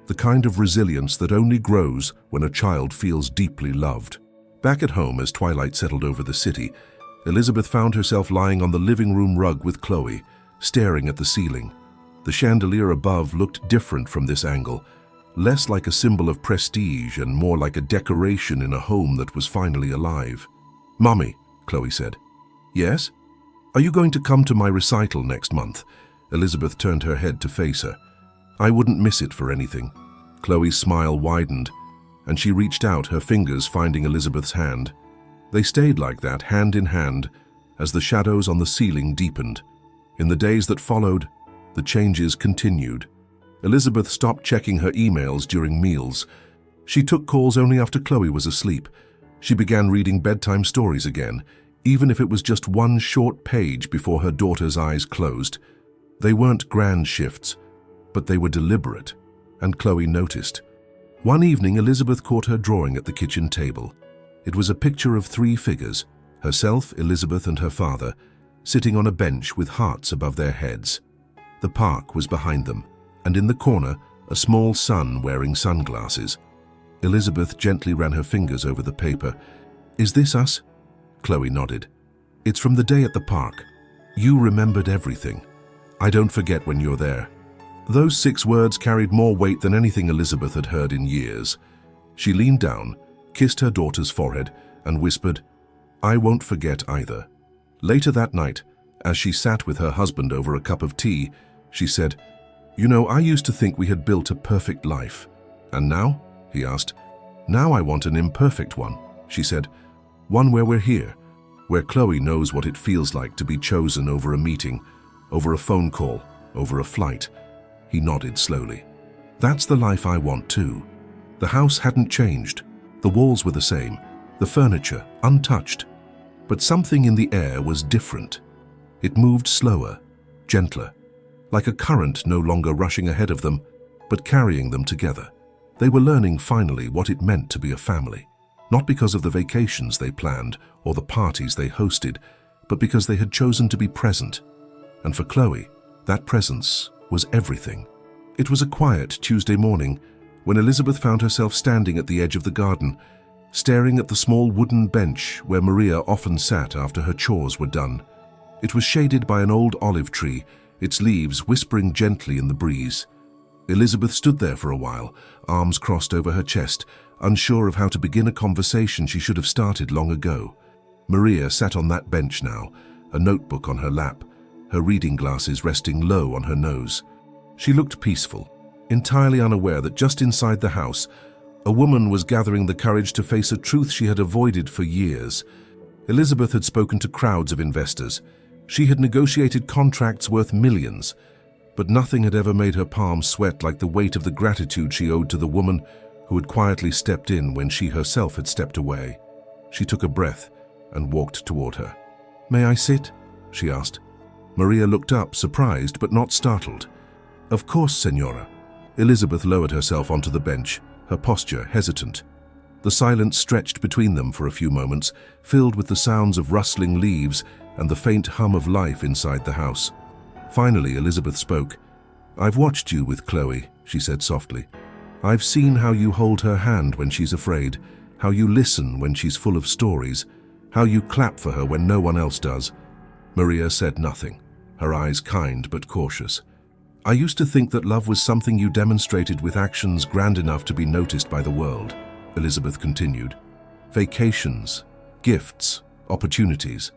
The kind of resilience that only grows when a child feels deeply loved. Back at home, as twilight settled over the city, Elizabeth found herself lying on the living room rug with Chloe, staring at the ceiling. The chandelier above looked different from this angle, less like a symbol of prestige and more like a decoration in a home that was finally alive. "Mummy," Chloe said. "Yes? Are you going to come to my recital next month?" Elizabeth turned her head to face her. "I wouldn't miss it for anything." Chloe's smile widened, and she reached out, her fingers finding Elizabeth's hand. They stayed like that, hand in hand, as the shadows on the ceiling deepened. In the days that followed, the changes continued. Elizabeth stopped checking her emails during meals. She took calls only after Chloe was asleep. She began reading bedtime stories again, even if it was just one short page before her daughter's eyes closed. They weren't grand shifts, but they were deliberate, and Chloe noticed. One evening, Elizabeth caught her drawing at the kitchen table. It was a picture of three figures, herself, Elizabeth, and her father, sitting on a bench with hearts above their heads. The park was behind them, and in the corner, a small son wearing sunglasses. Elizabeth gently ran her fingers over the paper. "Is this us?" Chloe nodded. "It's from the day at the park. You remembered everything. I don't forget when you're there." Those 6 words carried more weight than anything Elizabeth had heard in years. She leaned down, kissed her daughter's forehead, and whispered, "I won't forget either." Later that night, as she sat with her husband over a cup of tea, she said, "You know, I used to think we had built a perfect life. And now?" he asked. "Now I want an imperfect one," she said. "One where we're here, where Chloe knows what it feels like to be chosen over a meeting, over a phone call, over a flight." He nodded slowly. "That's the life I want too." The house hadn't changed. The walls were the same, the furniture untouched. But something in the air was different. It moved slower, gentler, like a current no longer rushing ahead of them, but carrying them together. They were learning finally what it meant to be a family, not because of the vacations they planned or the parties they hosted, but because they had chosen to be present. And for Chloe, that presence was everything. It was a quiet Tuesday morning when Elizabeth found herself standing at the edge of the garden, staring at the small wooden bench where Maria often sat after her chores were done. It was shaded by an old olive tree, its leaves whispering gently in the breeze. Elizabeth stood there for a while, arms crossed over her chest, unsure of how to begin a conversation she should have started long ago. Maria sat on that bench now, a notebook on her lap, her reading glasses resting low on her nose. She looked peaceful, entirely unaware that just inside the house, a woman was gathering the courage to face a truth she had avoided for years. Elizabeth had spoken to crowds of investors. She had negotiated contracts worth millions, but nothing had ever made her palms sweat like the weight of the gratitude she owed to the woman who had quietly stepped in when she herself had stepped away. She took a breath and walked toward her. "May I sit?" she asked. Maria looked up, surprised but not startled. "Of course, Senora." Elizabeth lowered herself onto the bench, her posture hesitant. The silence stretched between them for a few moments, filled with the sounds of rustling leaves and the faint hum of life inside the house. Finally, Elizabeth spoke. "I've watched you with Chloe," she said softly. "I've seen how you hold her hand when she's afraid, how you listen when she's full of stories, how you clap for her when no one else does." Maria said nothing, her eyes kind but cautious. "I used to think that love was something you demonstrated with actions grand enough to be noticed by the world," Elizabeth continued. "Vacations, gifts, opportunities.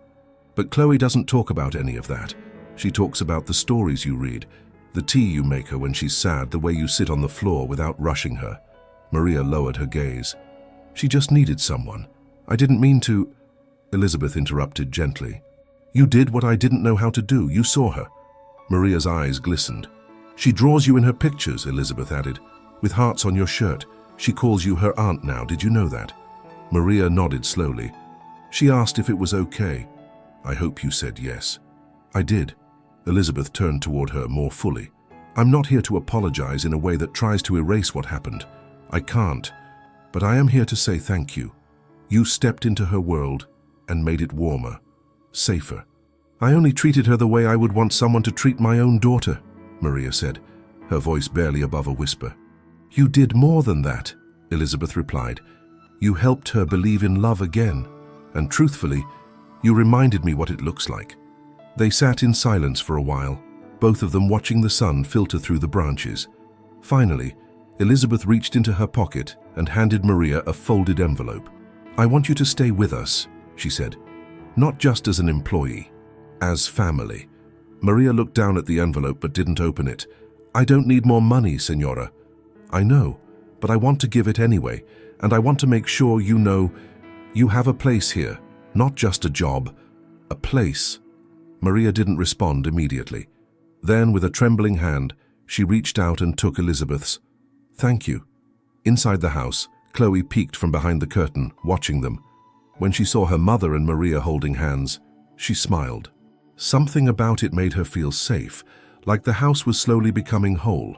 But Chloe doesn't talk about any of that. She talks about the stories you read, the tea you make her when she's sad, the way you sit on the floor without rushing her." Maria lowered her gaze. "She just needed someone. I didn't mean to—" Elizabeth interrupted gently. "You did what I didn't know how to do. You saw her." Maria's eyes glistened. "She draws you in her pictures," Elizabeth added, "with hearts on your shirt. She calls you her aunt now. Did you know that?" Maria nodded slowly. "She asked if it was okay. I hope you said yes." "I did." Elizabeth turned toward her more fully. "I'm not here to apologize in a way that tries to erase what happened. I can't. But I am here to say thank you. You stepped into her world and made it warmer, safer." "I only treated her the way I would want someone to treat my own daughter," Maria said, her voice barely above a whisper. "You did more than that," Elizabeth replied. "You helped her believe in love again, and truthfully, you reminded me what it looks like." They sat in silence for a while, both of them watching the sun filter through the branches. Finally, Elizabeth reached into her pocket and handed Maria a folded envelope. "I want you to stay with us," she said. "Not just as an employee, as family." Maria looked down at the envelope but didn't open it. "I don't need more money, Senora." "I know, but I want to give it anyway, and I want to make sure you know you have a place here, not just a job, a place." Maria didn't respond immediately. Then, with a trembling hand, she reached out and took Elizabeth's. "Thank you." Inside the house, Chloe peeked from behind the curtain, watching them. When she saw her mother and Maria holding hands, she smiled. Something about it made her feel safe, like the house was slowly becoming whole.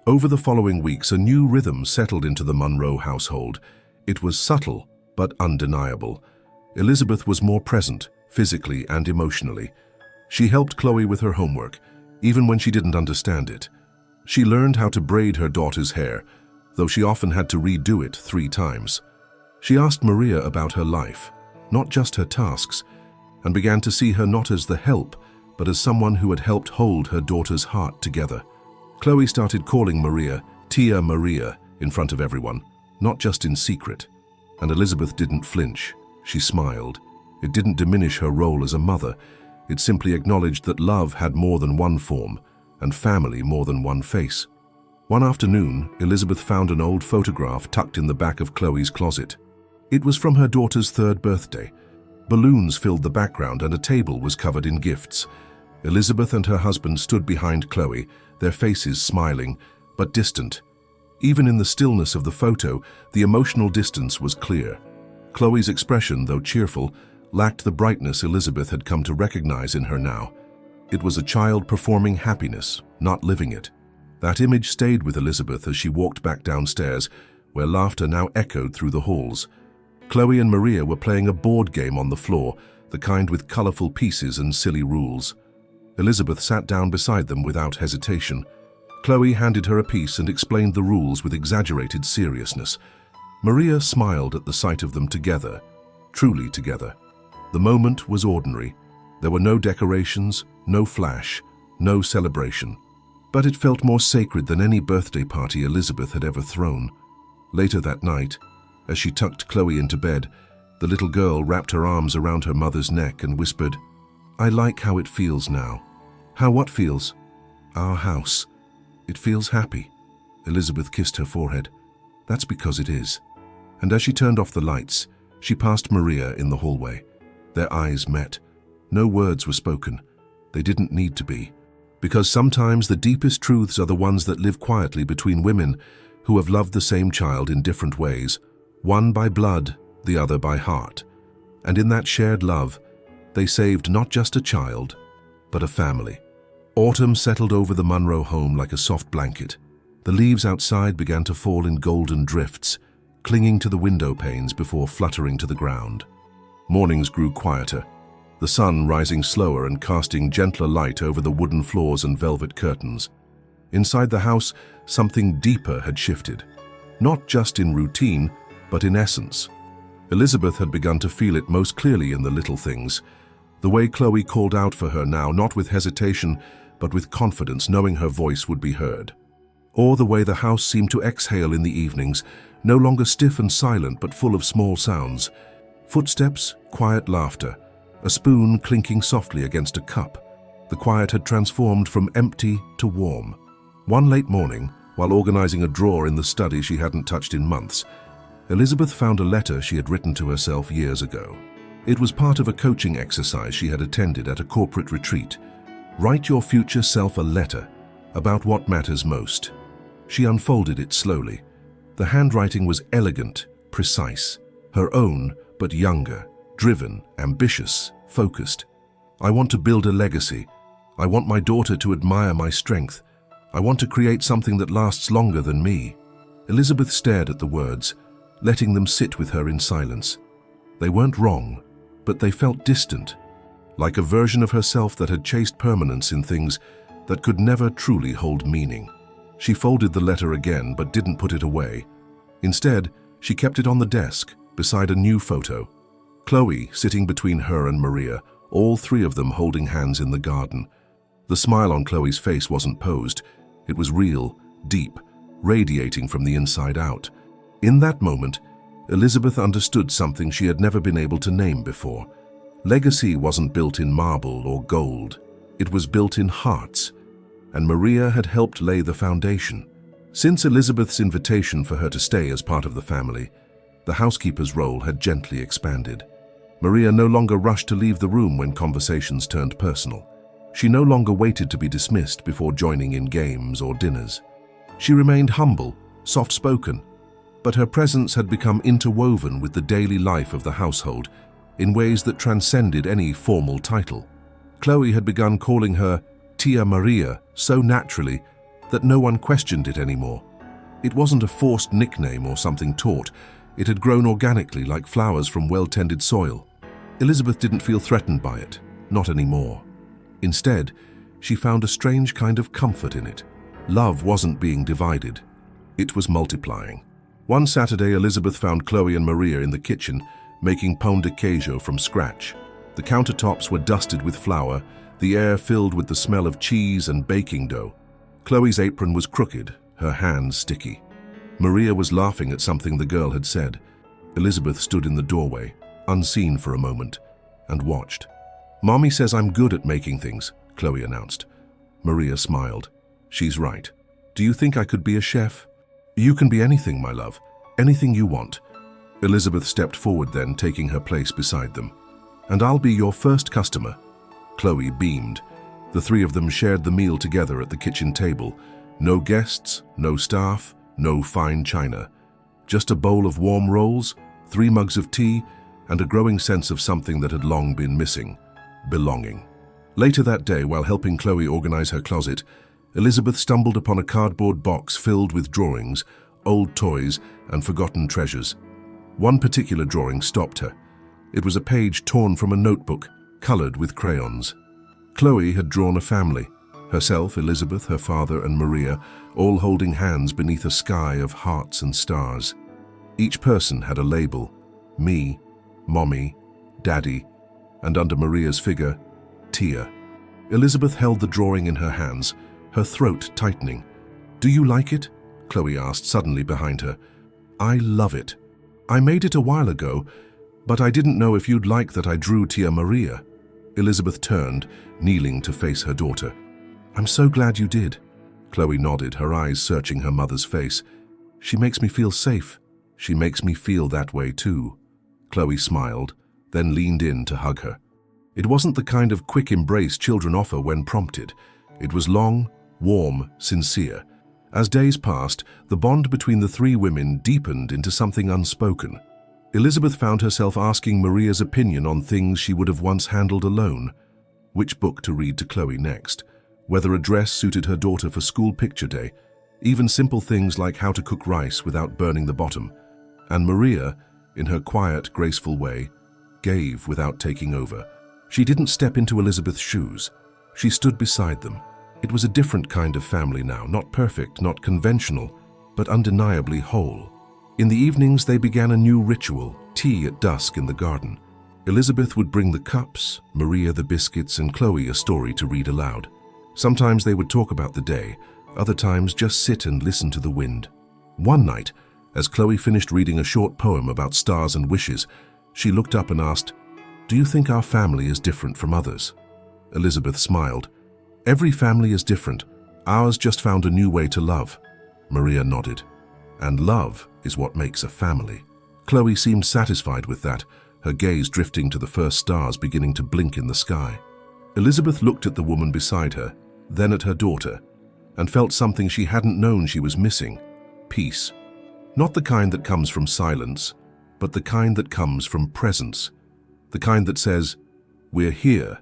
Over the following weeks, a new rhythm settled into the Munro household. It was subtle, but undeniable. Elizabeth was more present, physically and emotionally. She helped Chloe with her homework, even when she didn't understand it. She learned how to braid her daughter's hair, though she often had to redo it 3 times. She asked Maria about her life, not just her tasks, and began to see her not as the help, but as someone who had helped hold her daughter's heart together. Chloe started calling Maria Tia Maria in front of everyone, not just in secret. And Elizabeth didn't flinch. She smiled. It didn't diminish her role as a mother. It simply acknowledged that love had more than one form, and family more than one face. One afternoon, Elizabeth found an old photograph tucked in the back of Chloe's closet. It was from her daughter's 3rd birthday. Balloons filled the background and a table was covered in gifts. Elizabeth and her husband stood behind Chloe, their faces smiling, but distant. Even in the stillness of the photo, the emotional distance was clear. Chloe's expression, though cheerful, lacked the brightness Elizabeth had come to recognize in her now. It was a child performing happiness, not living it. That image stayed with Elizabeth as she walked back downstairs, where laughter now echoed through the halls. Chloe and Maria were playing a board game on the floor, the kind with colorful pieces and silly rules. Elizabeth sat down beside them without hesitation. Chloe handed her a piece and explained the rules with exaggerated seriousness. Maria smiled at the sight of them together, truly together. The moment was ordinary. There were no decorations, no flash, no celebration. But it felt more sacred than any birthday party Elizabeth had ever thrown. Later that night, as she tucked Chloe into bed, the little girl wrapped her arms around her mother's neck and whispered, "I like how it feels now." "How what feels?" "Our house. It feels happy." Elizabeth kissed her forehead. "That's because it is." And as she turned off the lights, she passed Maria in the hallway. Their eyes met. No words were spoken. They didn't need to be. Because sometimes the deepest truths are the ones that live quietly between women who have loved the same child in different ways, one by blood, the other by heart. And in that shared love, they saved not just a child, but a family. Autumn settled over the Munro home like a soft blanket. The leaves outside began to fall in golden drifts, clinging to the window panes before fluttering to the ground. Mornings grew quieter, the sun rising slower and casting gentler light over the wooden floors and velvet curtains. Inside the house, something deeper had shifted, not just in routine, but in essence. Elizabeth had begun to feel it most clearly in the little things, the way Chloe called out for her now, not with hesitation, but with confidence, knowing her voice would be heard. Or the way the house seemed to exhale in the evenings, no longer stiff and silent, but full of small sounds. Footsteps, quiet laughter, a spoon clinking softly against a cup. The quiet had transformed from empty to warm. One late morning, while organizing a drawer in the study she hadn't touched in months, Elizabeth found a letter she had written to herself years ago. It was part of a coaching exercise she had attended at a corporate retreat. Write your future self a letter about what matters most. She unfolded it slowly. The handwriting was elegant, precise, her own, but younger, driven, ambitious, focused. "I want to build a legacy. I want my daughter to admire my strength. I want to create something that lasts longer than me." Elizabeth stared at the words, letting them sit with her in silence. They weren't wrong, but they felt distant, like a version of herself that had chased permanence in things that could never truly hold meaning. She folded the letter again, but didn't put it away. Instead, she kept it on the desk, beside a new photo. Chloe sitting between her and Maria, all three of them holding hands in the garden. The smile on Chloe's face wasn't posed. It was real, deep, radiating from the inside out. In that moment, Elizabeth understood something she had never been able to name before. Legacy wasn't built in marble or gold. It was built in hearts, and Maria had helped lay the foundation. Since Elizabeth's invitation for her to stay as part of the family, the housekeeper's role had gently expanded. Maria no longer rushed to leave the room when conversations turned personal. She no longer waited to be dismissed before joining in games or dinners. She remained humble, soft-spoken, but her presence had become interwoven with the daily life of the household in ways that transcended any formal title. Chloe had begun calling her Tia Maria so naturally that no one questioned it anymore. It wasn't a forced nickname or something taught. It had grown organically like flowers from well-tended soil. Elizabeth didn't feel threatened by it, not anymore. Instead, she found a strange kind of comfort in it. Love wasn't being divided. It was multiplying. One Saturday, Elizabeth found Chloe and Maria in the kitchen, making pão de queijo from scratch. The countertops were dusted with flour, the air filled with the smell of cheese and baking dough. Chloe's apron was crooked, her hands sticky. Maria was laughing at something the girl had said. Elizabeth stood in the doorway, unseen for a moment, and watched. "Mommy says I'm good at making things," Chloe announced. Maria smiled. "She's right. Do you think I could be a chef?" "You can be anything, my love. Anything you want." Elizabeth stepped forward then, taking her place beside them. "And I'll be your first customer." Chloe beamed. The three of them shared the meal together at the kitchen table. No guests, no staff, no fine china. Just a bowl of warm rolls, 3 mugs of tea, and a growing sense of something that had long been missing: belonging. Later that day, while helping Chloe organize her closet, Elizabeth stumbled upon a cardboard box filled with drawings, old toys, and forgotten treasures. One particular drawing stopped her. It was a page torn from a notebook, colored with crayons. Chloe had drawn a family: herself, Elizabeth, her father, and Maria, all holding hands beneath a sky of hearts and stars. Each person had a label: me, Mommy, Daddy, and under Maria's figure, Tia. Elizabeth held the drawing in her hands, her throat tightening. "Do you like it?" Chloe asked suddenly behind her. "I love it. I made it a while ago, but I didn't know if you'd like that I drew Tia Maria." Elizabeth turned, kneeling to face her daughter. "I'm so glad you did." Chloe nodded, her eyes searching her mother's face. "She makes me feel safe. She makes me feel that way too." Chloe smiled, then leaned in to hug her. It wasn't the kind of quick embrace children offer when prompted. It was long, warm, sincere. As days passed, the bond between the three women deepened into something unspoken. Elizabeth found herself asking Maria's opinion on things she would have once handled alone. Which book to read to Chloe next, whether a dress suited her daughter for school picture day, even simple things like how to cook rice without burning the bottom. And Maria, in her quiet, graceful way, gave without taking over. She didn't step into Elizabeth's shoes. She stood beside them. It was a different kind of family now, not perfect, not conventional, but undeniably whole. In the evenings, they began a new ritual: tea at dusk in the garden. Elizabeth would bring the cups, Maria the biscuits, and Chloe a story to read aloud. Sometimes they would talk about the day, other times just sit and listen to the wind. One night, as Chloe finished reading a short poem about stars and wishes, she looked up and asked, "Do you think our family is different from others?" Elizabeth smiled. "Every family is different. Ours just found a new way to love." Maria nodded. "And love is what makes a family." Chloe seemed satisfied with that, her gaze drifting to the first stars beginning to blink in the sky. Elizabeth looked at the woman beside her, then at her daughter, and felt something she hadn't known she was missing: peace. Not the kind that comes from silence, but the kind that comes from presence. The kind that says, "We're here,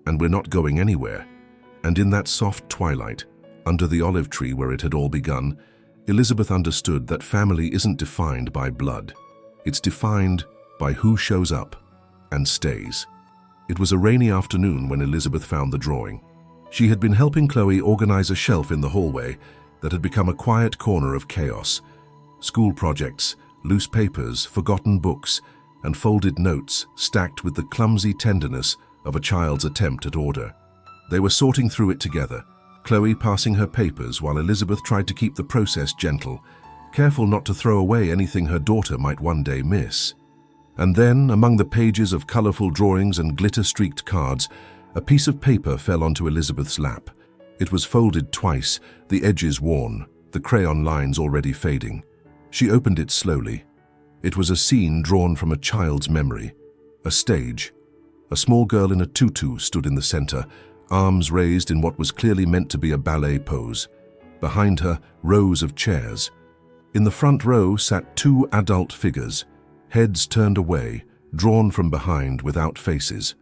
and we're not going anywhere." And in that soft twilight, under the olive tree where it had all begun, Elizabeth understood that family isn't defined by blood. It's defined by who shows up and stays. It was a rainy afternoon when Elizabeth found the drawing. She had been helping Chloe organize a shelf in the hallway that had become a quiet corner of chaos. School projects, loose papers, forgotten books, and folded notes stacked with the clumsy tenderness of a child's attempt at order. They were sorting through it together, Chloe passing her papers while Elizabeth tried to keep the process gentle, careful not to throw away anything her daughter might one day miss. And then, among the pages of colorful drawings and glitter-streaked cards, a piece of paper fell onto Elizabeth's lap. It was folded twice, the edges worn, the crayon lines already fading. She opened it slowly. It was a scene drawn from a child's memory. A stage. A small girl in a tutu stood in the center, arms raised in what was clearly meant to be a ballet pose. Behind her, rows of chairs. In the front row sat 2 adult figures, heads turned away, drawn from behind without faces.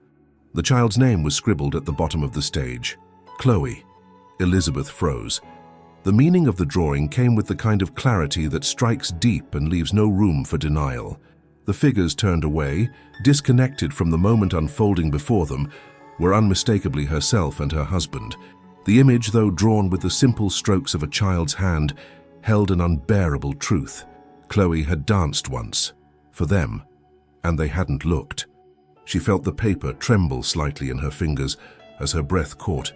The child's name was scribbled at the bottom of the stage: Chloe. Elizabeth froze. The meaning of the drawing came with the kind of clarity that strikes deep and leaves no room for denial. The figures turned away, disconnected from the moment unfolding before them, were unmistakably herself and her husband. The image, though drawn with the simple strokes of a child's hand, held an unbearable truth. Chloe had danced once, for them, and they hadn't looked. She felt the paper tremble slightly in her fingers as her breath caught.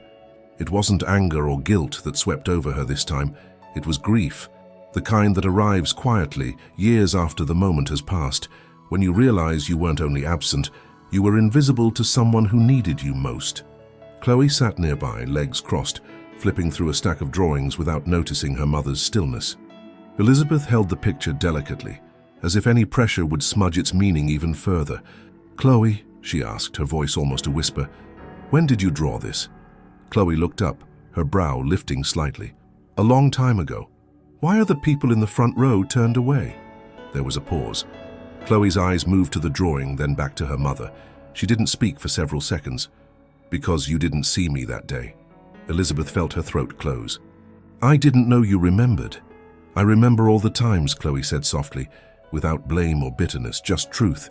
It wasn't anger or guilt that swept over her this time. It was grief. The kind that arrives quietly, years after the moment has passed, when you realize you weren't only absent, you were invisible to someone who needed you most. Chloe sat nearby, legs crossed, flipping through a stack of drawings without noticing her mother's stillness. Elizabeth held the picture delicately, as if any pressure would smudge its meaning even further. "Chloe," she asked, her voice almost a whisper, "when did you draw this?" Chloe looked up, her brow lifting slightly. "A long time ago. Why are the people in the front row turned away?" There was a pause. Chloe's eyes moved to the drawing, then back to her mother. She didn't speak for several seconds. "Because you didn't see me that day." Elizabeth felt her throat close. "I didn't know you remembered." "I remember all the times," Chloe said softly, without blame or bitterness, just truth.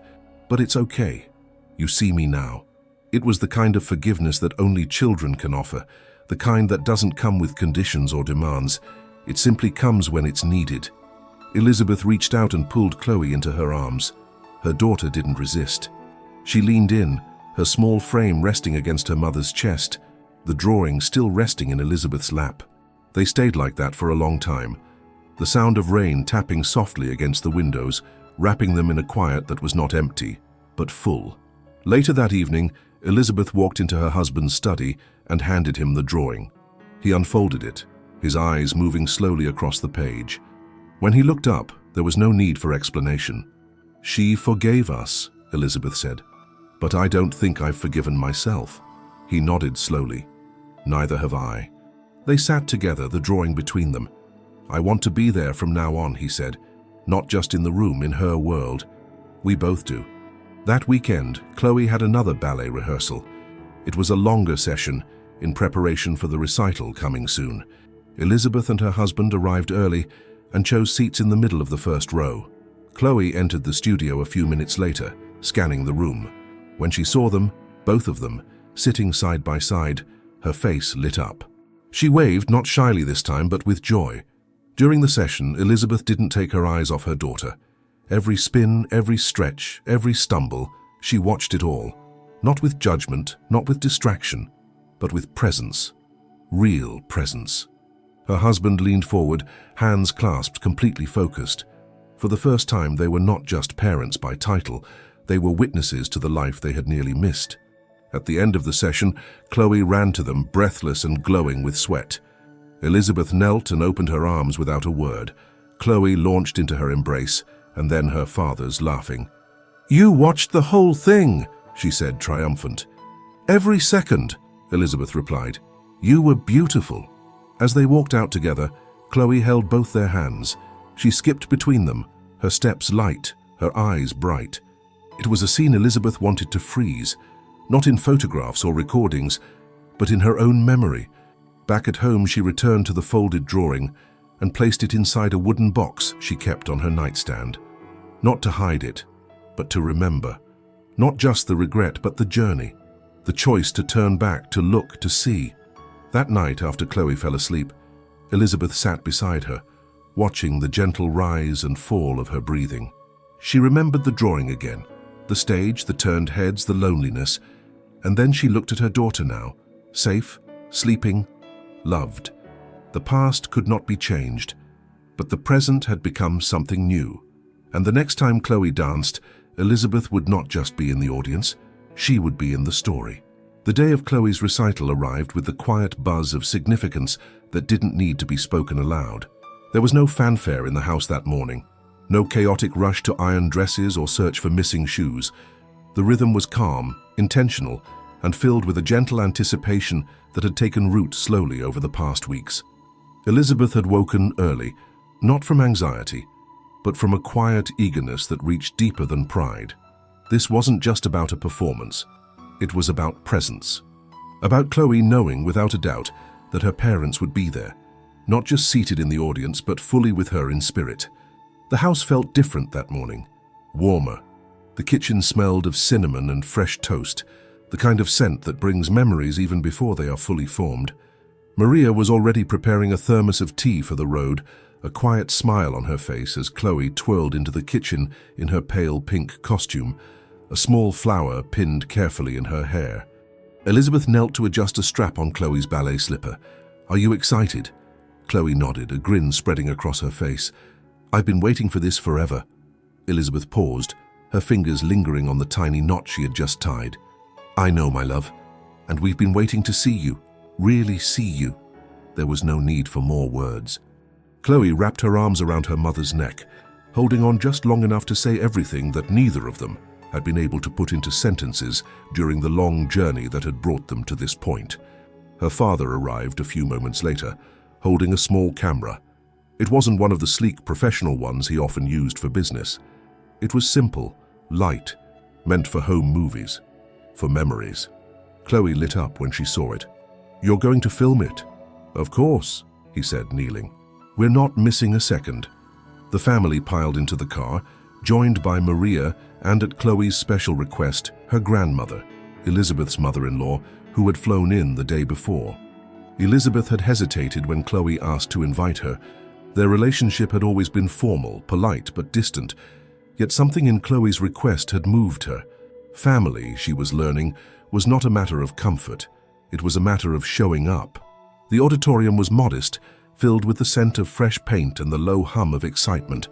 "But it's okay. You see me now." It was the kind of forgiveness that only children can offer, the kind that doesn't come with conditions or demands. It simply comes when it's needed. Elizabeth reached out and pulled Chloe into her arms. Her daughter didn't resist. She leaned in, her small frame resting against her mother's chest, the drawing still resting in Elizabeth's lap. They stayed like that for a long time, the sound of rain tapping softly against the windows, wrapping them in a quiet that was not empty, but full. Later that evening, Elizabeth walked into her husband's study and handed him the drawing. He unfolded it, his eyes moving slowly across the page. When he looked up, there was no need for explanation. "She forgave us," Elizabeth said. "But I don't think I've forgiven myself." He nodded slowly. "Neither have I." They sat together, the drawing between them. "I want to be there from now on," he said. "Not just in the room, in her world. We both do." That weekend, Chloe had another ballet rehearsal. It was a longer session, in preparation for the recital coming soon. Elizabeth and her husband arrived early and chose seats in the middle of the first row. Chloe entered the studio a few minutes later, scanning the room. When she saw them, both of them, sitting side by side, her face lit up. She waved, not shyly this time, but with joy. During the session, Elizabeth didn't take her eyes off her daughter. Every spin, every stretch, every stumble, she watched it all. Not with judgment, not with distraction, but with presence. Real presence. Her husband leaned forward, hands clasped, completely focused. For the first time, they were not just parents by title, they were witnesses to the life they had nearly missed. At the end of the session, Chloe ran to them, breathless and glowing with sweat. Elizabeth knelt and opened her arms without a word. Chloe launched into her embrace, and then her father's, laughing. "You watched the whole thing," she said, triumphant. "Every second," Elizabeth replied. "You were beautiful." As they walked out together, Chloe held both their hands. She skipped between them, her steps light, her eyes bright. It was a scene Elizabeth wanted to freeze, not in photographs or recordings, but in her own memory. Back at home, she returned to the folded drawing and placed it inside a wooden box she kept on her nightstand. Not to hide it, but to remember. Not just the regret, but the journey. The choice to turn back, to look, to see. That night, after Chloe fell asleep, Elizabeth sat beside her, watching the gentle rise and fall of her breathing. She remembered the drawing again, the stage, the turned heads, the loneliness, and then she looked at her daughter now, safe, sleeping, loved. The past could not be changed, but the present had become something new. And the next time Chloe danced, Elizabeth would not just be in the audience, she would be in the story. The day of Chloe's recital arrived with the quiet buzz of significance that didn't need to be spoken aloud. There was no fanfare in the house that morning, no chaotic rush to iron dresses or search for missing shoes. The rhythm was calm, intentional, and filled with a gentle anticipation that had taken root slowly over the past weeks. Elizabeth had woken early, not from anxiety, but from a quiet eagerness that reached deeper than pride. This wasn't just about a performance. It was about presence. About Chloe knowing without a doubt that her parents would be there, not just seated in the audience, but fully with her in spirit. The house felt different that morning, warmer. The kitchen smelled of cinnamon and fresh toast, the kind of scent that brings memories even before they are fully formed. Maria was already preparing a thermos of tea for the road, a quiet smile on her face as Chloe twirled into the kitchen in her pale pink costume, a small flower pinned carefully in her hair. Elizabeth knelt to adjust a strap on Chloe's ballet slipper. "Are you excited?" Chloe nodded, a grin spreading across her face. "I've been waiting for this forever." Elizabeth paused, her fingers lingering on the tiny knot she had just tied. "I know, my love, and we've been waiting to see you, really see you." There was no need for more words. Chloe wrapped her arms around her mother's neck, holding on just long enough to say everything that neither of them had been able to put into sentences during the long journey that had brought them to this point. Her father arrived a few moments later, holding a small camera. It wasn't one of the sleek professional ones he often used for business. It was simple, light, meant for home movies, for memories. Chloe lit up when she saw it. "You're going to film it?" "Of course," he said, kneeling. "We're not missing a second." The family piled into the car, joined by Maria and, at Chloe's special request, her grandmother, Elizabeth's mother-in-law, who had flown in the day before. Elizabeth had hesitated when Chloe asked to invite her. Their relationship had always been formal, polite but distant, yet something in Chloe's request had moved her. Family, she was learning, was not a matter of comfort. It was a matter of showing up. The auditorium was modest, filled with the scent of fresh paint and the low hum of excitement.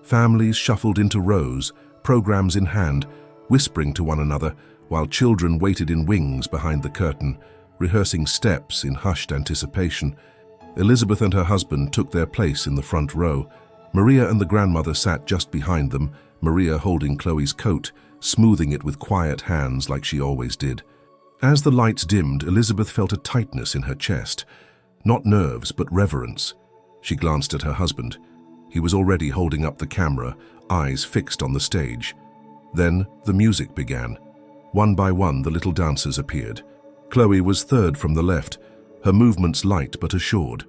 Families shuffled into rows, programs in hand, whispering to one another, while children waited in wings behind the curtain, rehearsing steps in hushed anticipation. Elizabeth and her husband took their place in the front row. Maria and the grandmother sat just behind them, Maria holding Chloe's coat, smoothing it with quiet hands like she always did. As the lights dimmed, Elizabeth felt a tightness in her chest. Not nerves, but reverence. She glanced at her husband. He was already holding up the camera, eyes fixed on the stage. Then the music began. One by one, the little dancers appeared. Chloe was third from the left, her movements light but assured.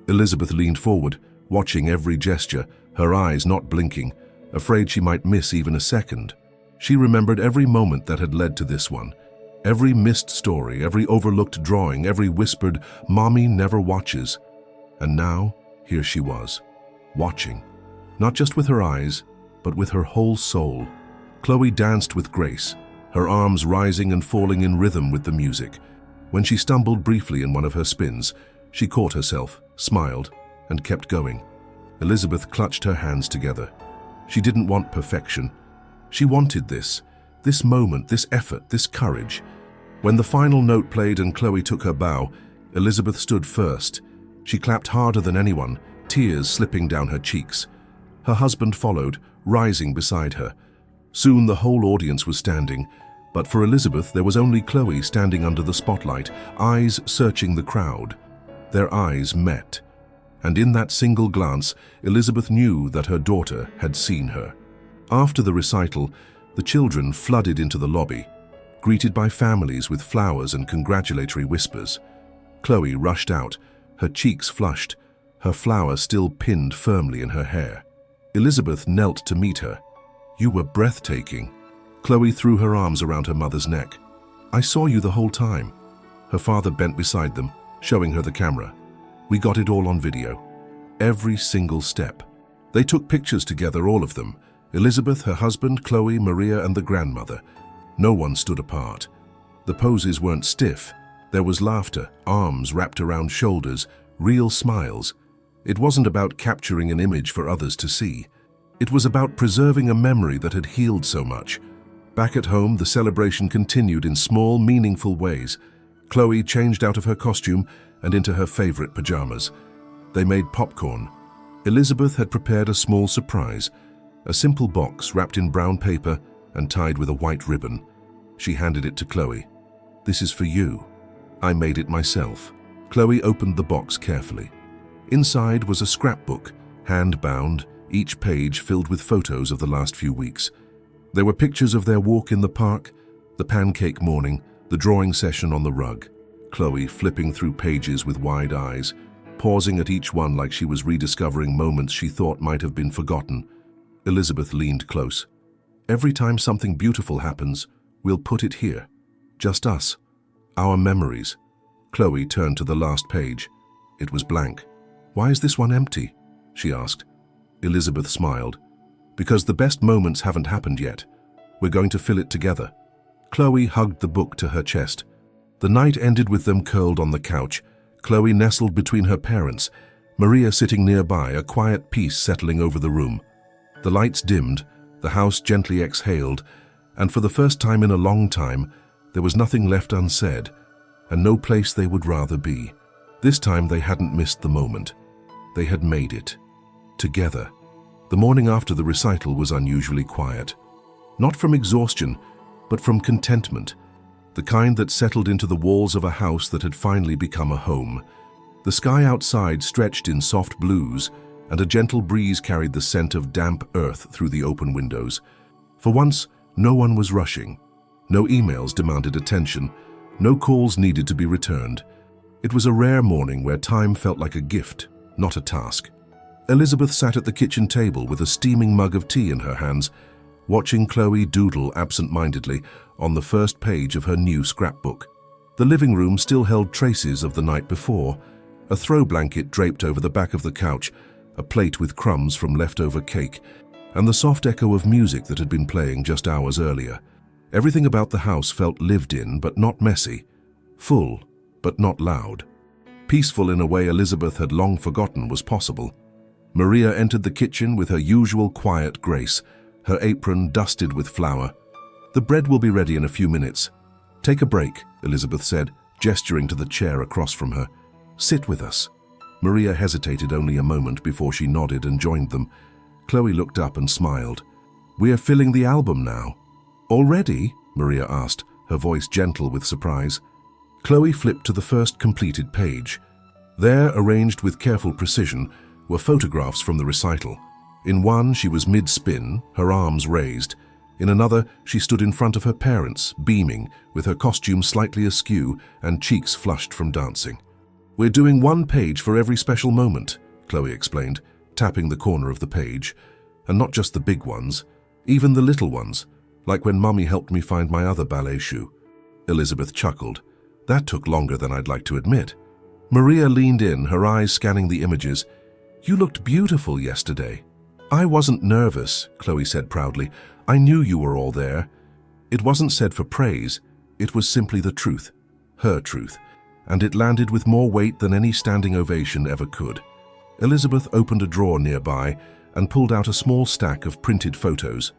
Elizabeth leaned forward, watching every gesture, her eyes not blinking, afraid she might miss even a second. She remembered every moment that had led to this one. Every missed story, every overlooked drawing, every whispered, "Mommy never watches." And now, here she was, watching. Not just with her eyes, but with her whole soul. Chloe danced with grace, her arms rising and falling in rhythm with the music. When she stumbled briefly in one of her spins, she caught herself, smiled, and kept going. Elizabeth clutched her hands together. She didn't want perfection. She wanted this moment, this effort, this courage. When the final note played and Chloe took her bow, Elizabeth stood first. She clapped harder than anyone, tears slipping down her cheeks. Her husband followed, rising beside her. Soon the whole audience was standing, but for Elizabeth there was only Chloe standing under the spotlight, eyes searching the crowd. Their eyes met, and in that single glance, Elizabeth knew that her daughter had seen her. After the recital, the children flooded into the lobby, greeted by families with flowers and congratulatory whispers. Chloe rushed out, her cheeks flushed, her flower still pinned firmly in her hair. Elizabeth knelt to meet her. "You were breathtaking." Chloe threw her arms around her mother's neck. "I saw you the whole time." Her father bent beside them, showing her the camera. "We got it all on video. Every single step." They took pictures together, all of them. Elizabeth, her husband, Chloe, Maria, and the grandmother. No one stood apart. The poses weren't stiff. There was laughter, arms wrapped around shoulders, real smiles. It wasn't about capturing an image for others to see. It was about preserving a memory that had healed so much. Back at home, the celebration continued in small, meaningful ways. Chloe changed out of her costume and into her favorite pajamas. They made popcorn. Elizabeth had prepared a small surprise, a simple box wrapped in brown paper and tied with a white ribbon. She handed it to Chloe. "This is for you. I made it myself." Chloe opened the box carefully. Inside was a scrapbook, hand-bound, each page filled with photos of the last few weeks. There were pictures of their walk in the park, the pancake morning, the drawing session on the rug. Chloe flipping through pages with wide eyes, pausing at each one like she was rediscovering moments she thought might have been forgotten. Elizabeth leaned close. "Every time something beautiful happens, we'll put it here. Just us. Our memories." Chloe turned to the last page. It was blank. "Why is this one empty?" she asked. Elizabeth smiled. "Because the best moments haven't happened yet. We're going to fill it together." Chloe hugged the book to her chest. The night ended with them curled on the couch, Chloe nestled between her parents, Maria sitting nearby, a quiet peace settling over the room. The lights dimmed, the house gently exhaled, and for the first time in a long time, there was nothing left unsaid, and no place they would rather be. This time they hadn't missed the moment. They had made it. Together. The morning after the recital was unusually quiet. Not from exhaustion, but from contentment, the kind that settled into the walls of a house that had finally become a home. The sky outside stretched in soft blues, and a gentle breeze carried the scent of damp earth through the open windows. For once, no one was rushing. No emails demanded attention. No calls needed to be returned. It was a rare morning where time felt like a gift, not a task. Elizabeth sat at the kitchen table with a steaming mug of tea in her hands, watching Chloe doodle absent-mindedly on the first page of her new scrapbook. The living room still held traces of the night before, a throw blanket draped over the back of the couch, a plate with crumbs from leftover cake, and the soft echo of music that had been playing just hours earlier. Everything about the house felt lived in but not messy, full but not loud. Peaceful in a way Elizabeth had long forgotten was possible. Maria entered the kitchen with her usual quiet grace, her apron dusted with flour. "The bread will be ready in a few minutes. Take a break," Elizabeth said, gesturing to the chair across from her. "Sit with us." Maria hesitated only a moment before she nodded and joined them. Chloe looked up and smiled. "We are filling the album now." "Already?" Maria asked, her voice gentle with surprise. Chloe flipped to the first completed page. There, arranged with careful precision, were photographs from the recital. In one, she was mid-spin, her arms raised. In another, she stood in front of her parents, beaming, with her costume slightly askew and cheeks flushed from dancing. "We're doing one page for every special moment," Chloe explained, tapping the corner of the page. "And not just the big ones, even the little ones, like when Mummy helped me find my other ballet shoe." Elizabeth chuckled. "That took longer than I'd like to admit." Maria leaned in, her eyes scanning the images. "You looked beautiful yesterday." "I wasn't nervous," Chloe said proudly. "I knew you were all there." It wasn't said for praise, it was simply the truth, her truth, and it landed with more weight than any standing ovation ever could. Elizabeth opened a drawer nearby and pulled out a small stack of printed photos.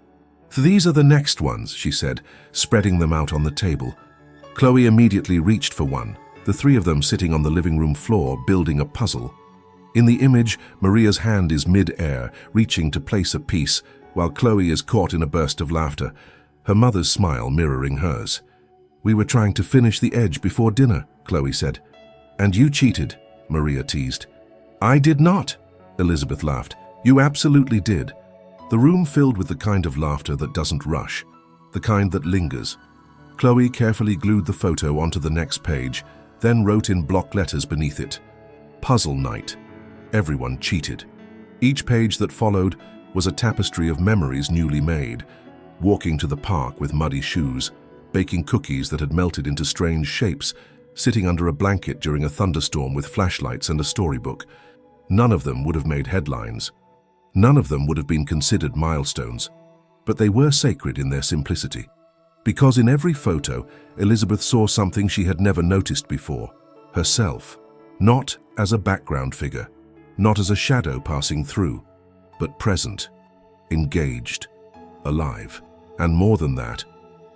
"These are the next ones," she said, spreading them out on the table. Chloe immediately reached for one, the three of them sitting on the living room floor building a puzzle. In the image, Maria's hand is mid-air, reaching to place a piece, while Chloe is caught in a burst of laughter, her mother's smile mirroring hers. "We were trying to finish the edge before dinner," Chloe said. "And you cheated," Maria teased. "I did not," Elizabeth laughed. "You absolutely did." The room filled with the kind of laughter that doesn't rush, the kind that lingers. Chloe carefully glued the photo onto the next page, then wrote in block letters beneath it, "Puzzle night." Everyone cheated. Each page that followed was a tapestry of memories newly made, walking to the park with muddy shoes, baking cookies that had melted into strange shapes, sitting under a blanket during a thunderstorm with flashlights and a storybook. None of them would have made headlines. None of them would have been considered milestones. But they were sacred in their simplicity. Because in every photo, Elizabeth saw something she had never noticed before, herself, not as a background figure, not as a shadow passing through, but present, engaged, alive. And more than that,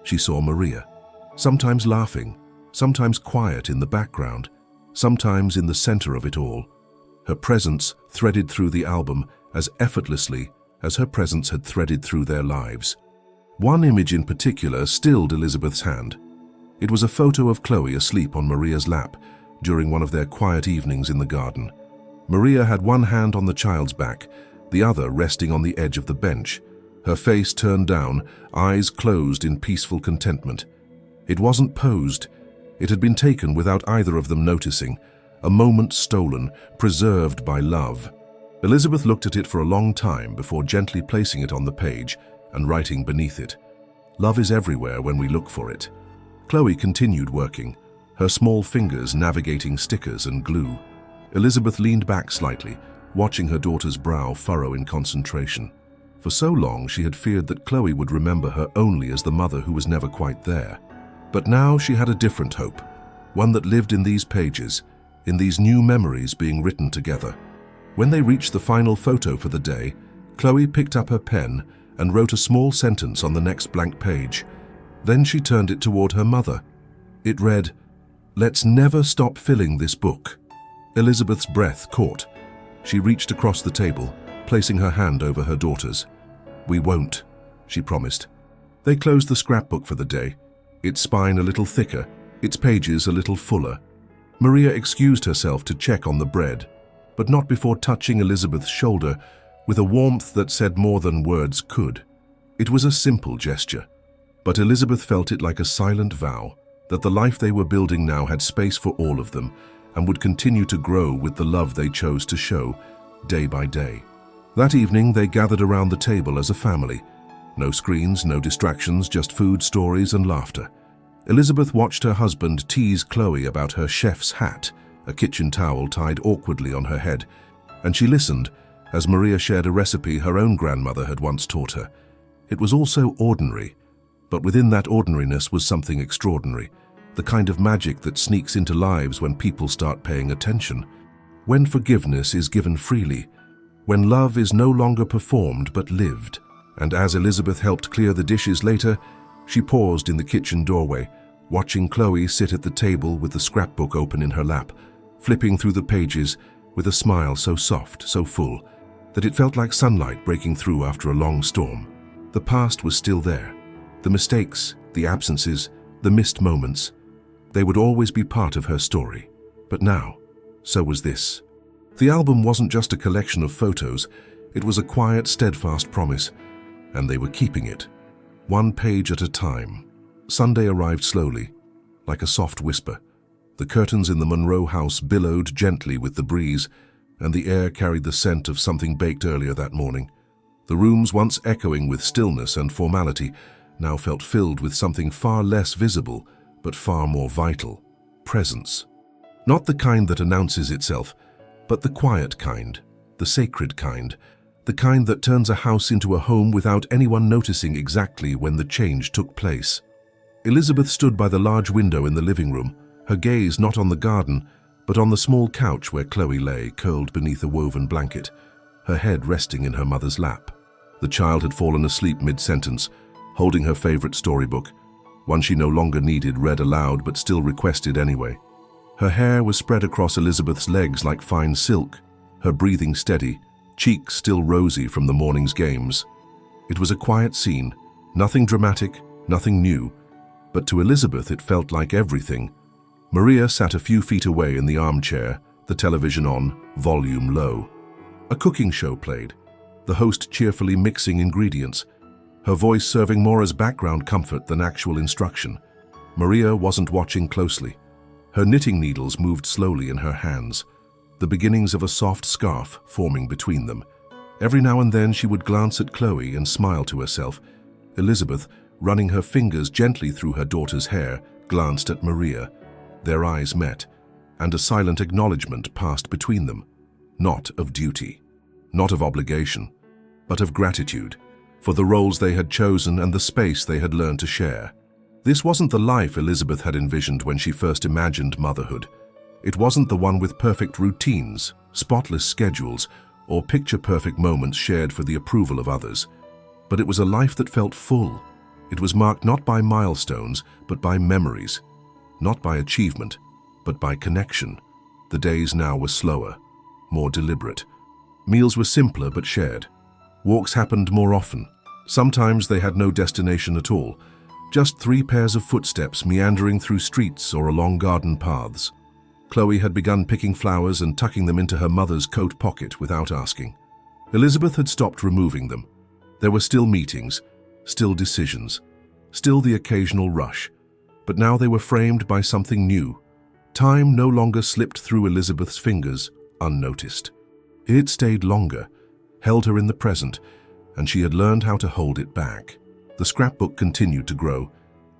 she saw Maria, sometimes laughing, sometimes quiet in the background, sometimes in the center of it all. Her presence threaded through the album as effortlessly as her presence had threaded through their lives. One image in particular stilled Elizabeth's hand. It was a photo of Chloe asleep on Maria's lap during one of their quiet evenings in the garden. Maria had one hand on the child's back, the other resting on the edge of the bench, her face turned down, eyes closed in peaceful contentment. It wasn't posed. It had been taken without either of them noticing, a moment stolen, preserved by love. Elizabeth looked at it for a long time before gently placing it on the page and writing beneath it, "Love is everywhere when we look for it." Chloe continued working, her small fingers navigating stickers and glue. Elizabeth leaned back slightly, watching her daughter's brow furrow in concentration. For so long she had feared that Chloe would remember her only as the mother who was never quite there. But now she had a different hope, one that lived in these pages, in these new memories being written together. When they reached the final photo for the day, Chloe picked up her pen and wrote a small sentence on the next blank page. Then she turned it toward her mother. It read, "Let's never stop filling this book." Elizabeth's breath caught. She reached across the table, placing her hand over her daughter's. "We won't," she promised. They closed the scrapbook for the day, its spine a little thicker, its pages a little fuller. Maria excused herself to check on the bread, but not before touching Elizabeth's shoulder with a warmth that said more than words could. It was a simple gesture, but Elizabeth felt it like a silent vow that the life they were building now had space for all of them and would continue to grow with the love they chose to show day by day. That evening, they gathered around the table as a family. No screens, no distractions, just food, stories, and laughter. Elizabeth watched her husband tease Chloe about her chef's hat, a kitchen towel tied awkwardly on her head, and she listened as Maria shared a recipe her own grandmother had once taught her. It was all so ordinary, but within that ordinariness was something extraordinary, the kind of magic that sneaks into lives when people start paying attention. When forgiveness is given freely, when love is no longer performed but lived. And as Elizabeth helped clear the dishes later, she paused in the kitchen doorway, watching Chloe sit at the table with the scrapbook open in her lap, flipping through the pages with a smile so soft, so full, that it felt like sunlight breaking through after a long storm. The past was still there. The mistakes, the absences, the missed moments. They would always be part of her story. But now, so was this. The album wasn't just a collection of photos, it was a quiet, steadfast promise, and they were keeping it, one page at a time. Sunday arrived slowly, like a soft whisper. The curtains in the Monroe house billowed gently with the breeze, and the air carried the scent of something baked earlier that morning. The rooms, once echoing with stillness and formality, now felt filled with something far less visible, but far more vital: presence. Not the kind that announces itself, but the quiet kind, the sacred kind, the kind that turns a house into a home without anyone noticing exactly when the change took place. Elizabeth stood by the large window in the living room, her gaze not on the garden, but on the small couch where Chloe lay, curled beneath a woven blanket, her head resting in her mother's lap. The child had fallen asleep mid-sentence, holding her favorite storybook, one she no longer needed read aloud but still requested anyway. Her hair was spread across Elizabeth's legs like fine silk, her breathing steady, cheeks still rosy from the morning's games. It was a quiet scene, nothing dramatic, nothing new, but to Elizabeth it felt like everything. Maria sat a few feet away in the armchair, the television on, volume low. A cooking show played, the host cheerfully mixing ingredients, her voice serving more as background comfort than actual instruction. Maria wasn't watching closely. Her knitting needles moved slowly in her hands, the beginnings of a soft scarf forming between them. Every now and then she would glance at Chloe and smile to herself. Elizabeth, running her fingers gently through her daughter's hair, glanced at Maria. Their eyes met, and a silent acknowledgement passed between them. Not of duty, not of obligation, but of gratitude, for the roles they had chosen and the space they had learned to share. This wasn't the life Elizabeth had envisioned when she first imagined motherhood. It wasn't the one with perfect routines, spotless schedules, or picture-perfect moments shared for the approval of others. But it was a life that felt full. It was marked not by milestones, but by memories. Not by achievement, but by connection. The days now were slower, more deliberate. Meals were simpler but shared. Walks happened more often. Sometimes they had no destination at all, just 3 pairs of footsteps meandering through streets or along garden paths. Chloe had begun picking flowers and tucking them into her mother's coat pocket without asking. Elizabeth had stopped removing them. There were still meetings, still decisions, still the occasional rush, but now they were framed by something new. Time no longer slipped through Elizabeth's fingers unnoticed. It stayed longer, held her in the present, and she had learned how to hold it back. The scrapbook continued to grow.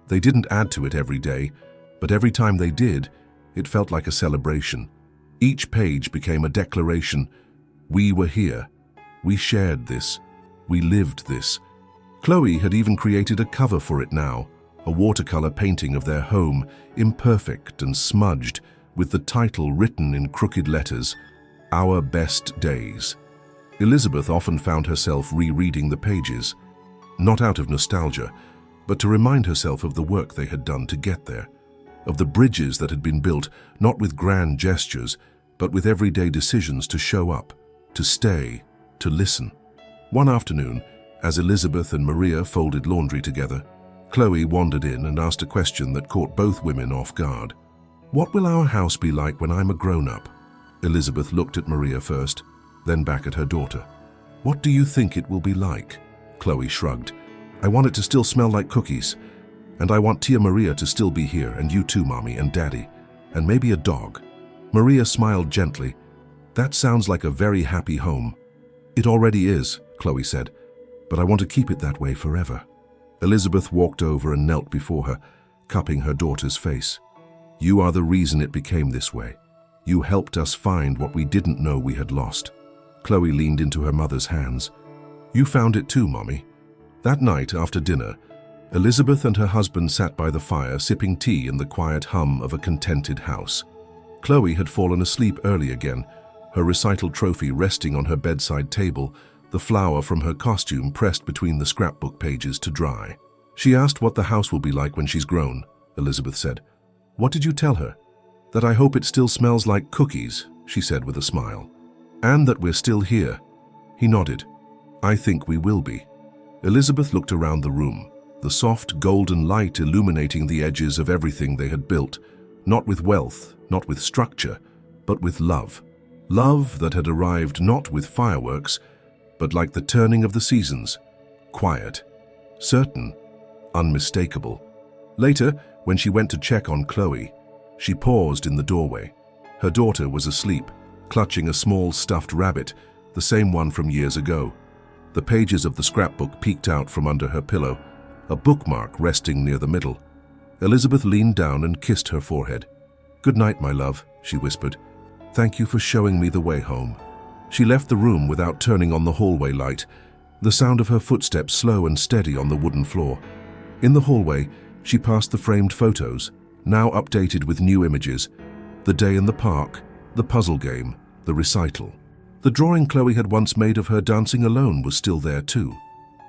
They didn't add to it every day, but every time they did, it felt like a celebration. Each page became a declaration. We were here. We shared this. We lived this. Chloe had even created a cover for it now, a watercolor painting of their home, imperfect and smudged, with the title written in crooked letters, Our Best Days. Elizabeth often found herself rereading the pages, not out of nostalgia, but to remind herself of the work they had done to get there, of the bridges that had been built not with grand gestures, but with everyday decisions to show up, to stay, to listen. One afternoon, as Elizabeth and Maria folded laundry together, Chloe wandered in and asked a question that caught both women off guard. "What will our house be like when I'm a grown-up?" Elizabeth looked at Maria first, then back at her daughter. "What do you think it will be like?" Chloe shrugged. "I want it to still smell like cookies. And I want Tia Maria to still be here, and you too, Mommy, and Daddy, and maybe a dog." Maria smiled gently. "That sounds like a very happy home." "It already is," Chloe said, "but I want to keep it that way forever." Elizabeth walked over and knelt before her, cupping her daughter's face. "You are the reason it became this way. You helped us find what we didn't know we had lost." Chloe leaned into her mother's hands. "You found it too, Mommy." That night, after dinner, Elizabeth and her husband sat by the fire sipping tea in the quiet hum of a contented house. Chloe had fallen asleep early again, her recital trophy resting on her bedside table, the flower from her costume pressed between the scrapbook pages to dry. "She asked what the house will be like when she's grown," Elizabeth said. "What did you tell her?" "That I hope it still smells like cookies," she said with a smile. "And that we're still here." He nodded. "I think we will be." Elizabeth looked around the room, the soft golden light illuminating the edges of everything they had built, not with wealth, not with structure, but with love. Love that had arrived not with fireworks, but like the turning of the seasons, quiet, certain, unmistakable. Later, when she went to check on Chloe, she paused in the doorway. Her daughter was asleep, clutching a small stuffed rabbit, the same one from years ago. The pages of the scrapbook peeked out from under her pillow, a bookmark resting near the middle. Elizabeth leaned down and kissed her forehead. "Good night, my love," she whispered. "Thank you for showing me the way home." She left the room without turning on the hallway light, the sound of her footsteps slow and steady on the wooden floor. In the hallway, she passed the framed photos, now updated with new images, the day in the park, the puzzle game, the recital. The drawing Chloe had once made of her dancing alone was still there too,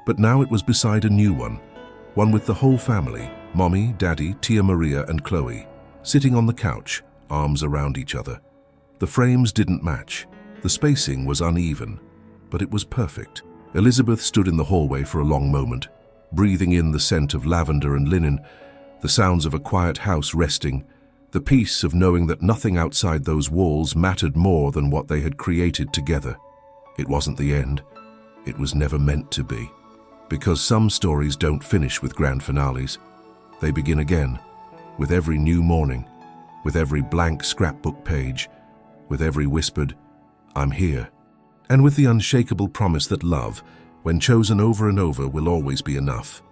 but now it was beside a new one with the whole family, Mommy, Daddy, Tia Maria and Chloe, sitting on the couch, arms around each other. The frames didn't match, the spacing was uneven, but it was perfect. Elizabeth stood in the hallway for a long moment, breathing in the scent of lavender and linen, the sounds of a quiet house resting, the peace of knowing that nothing outside those walls mattered more than what they had created together. It wasn't the end. It was never meant to be. Because some stories don't finish with grand finales. They begin again, with every new morning, with every blank scrapbook page, with every whispered, "I'm here," and with the unshakable promise that love, when chosen over and over, will always be enough.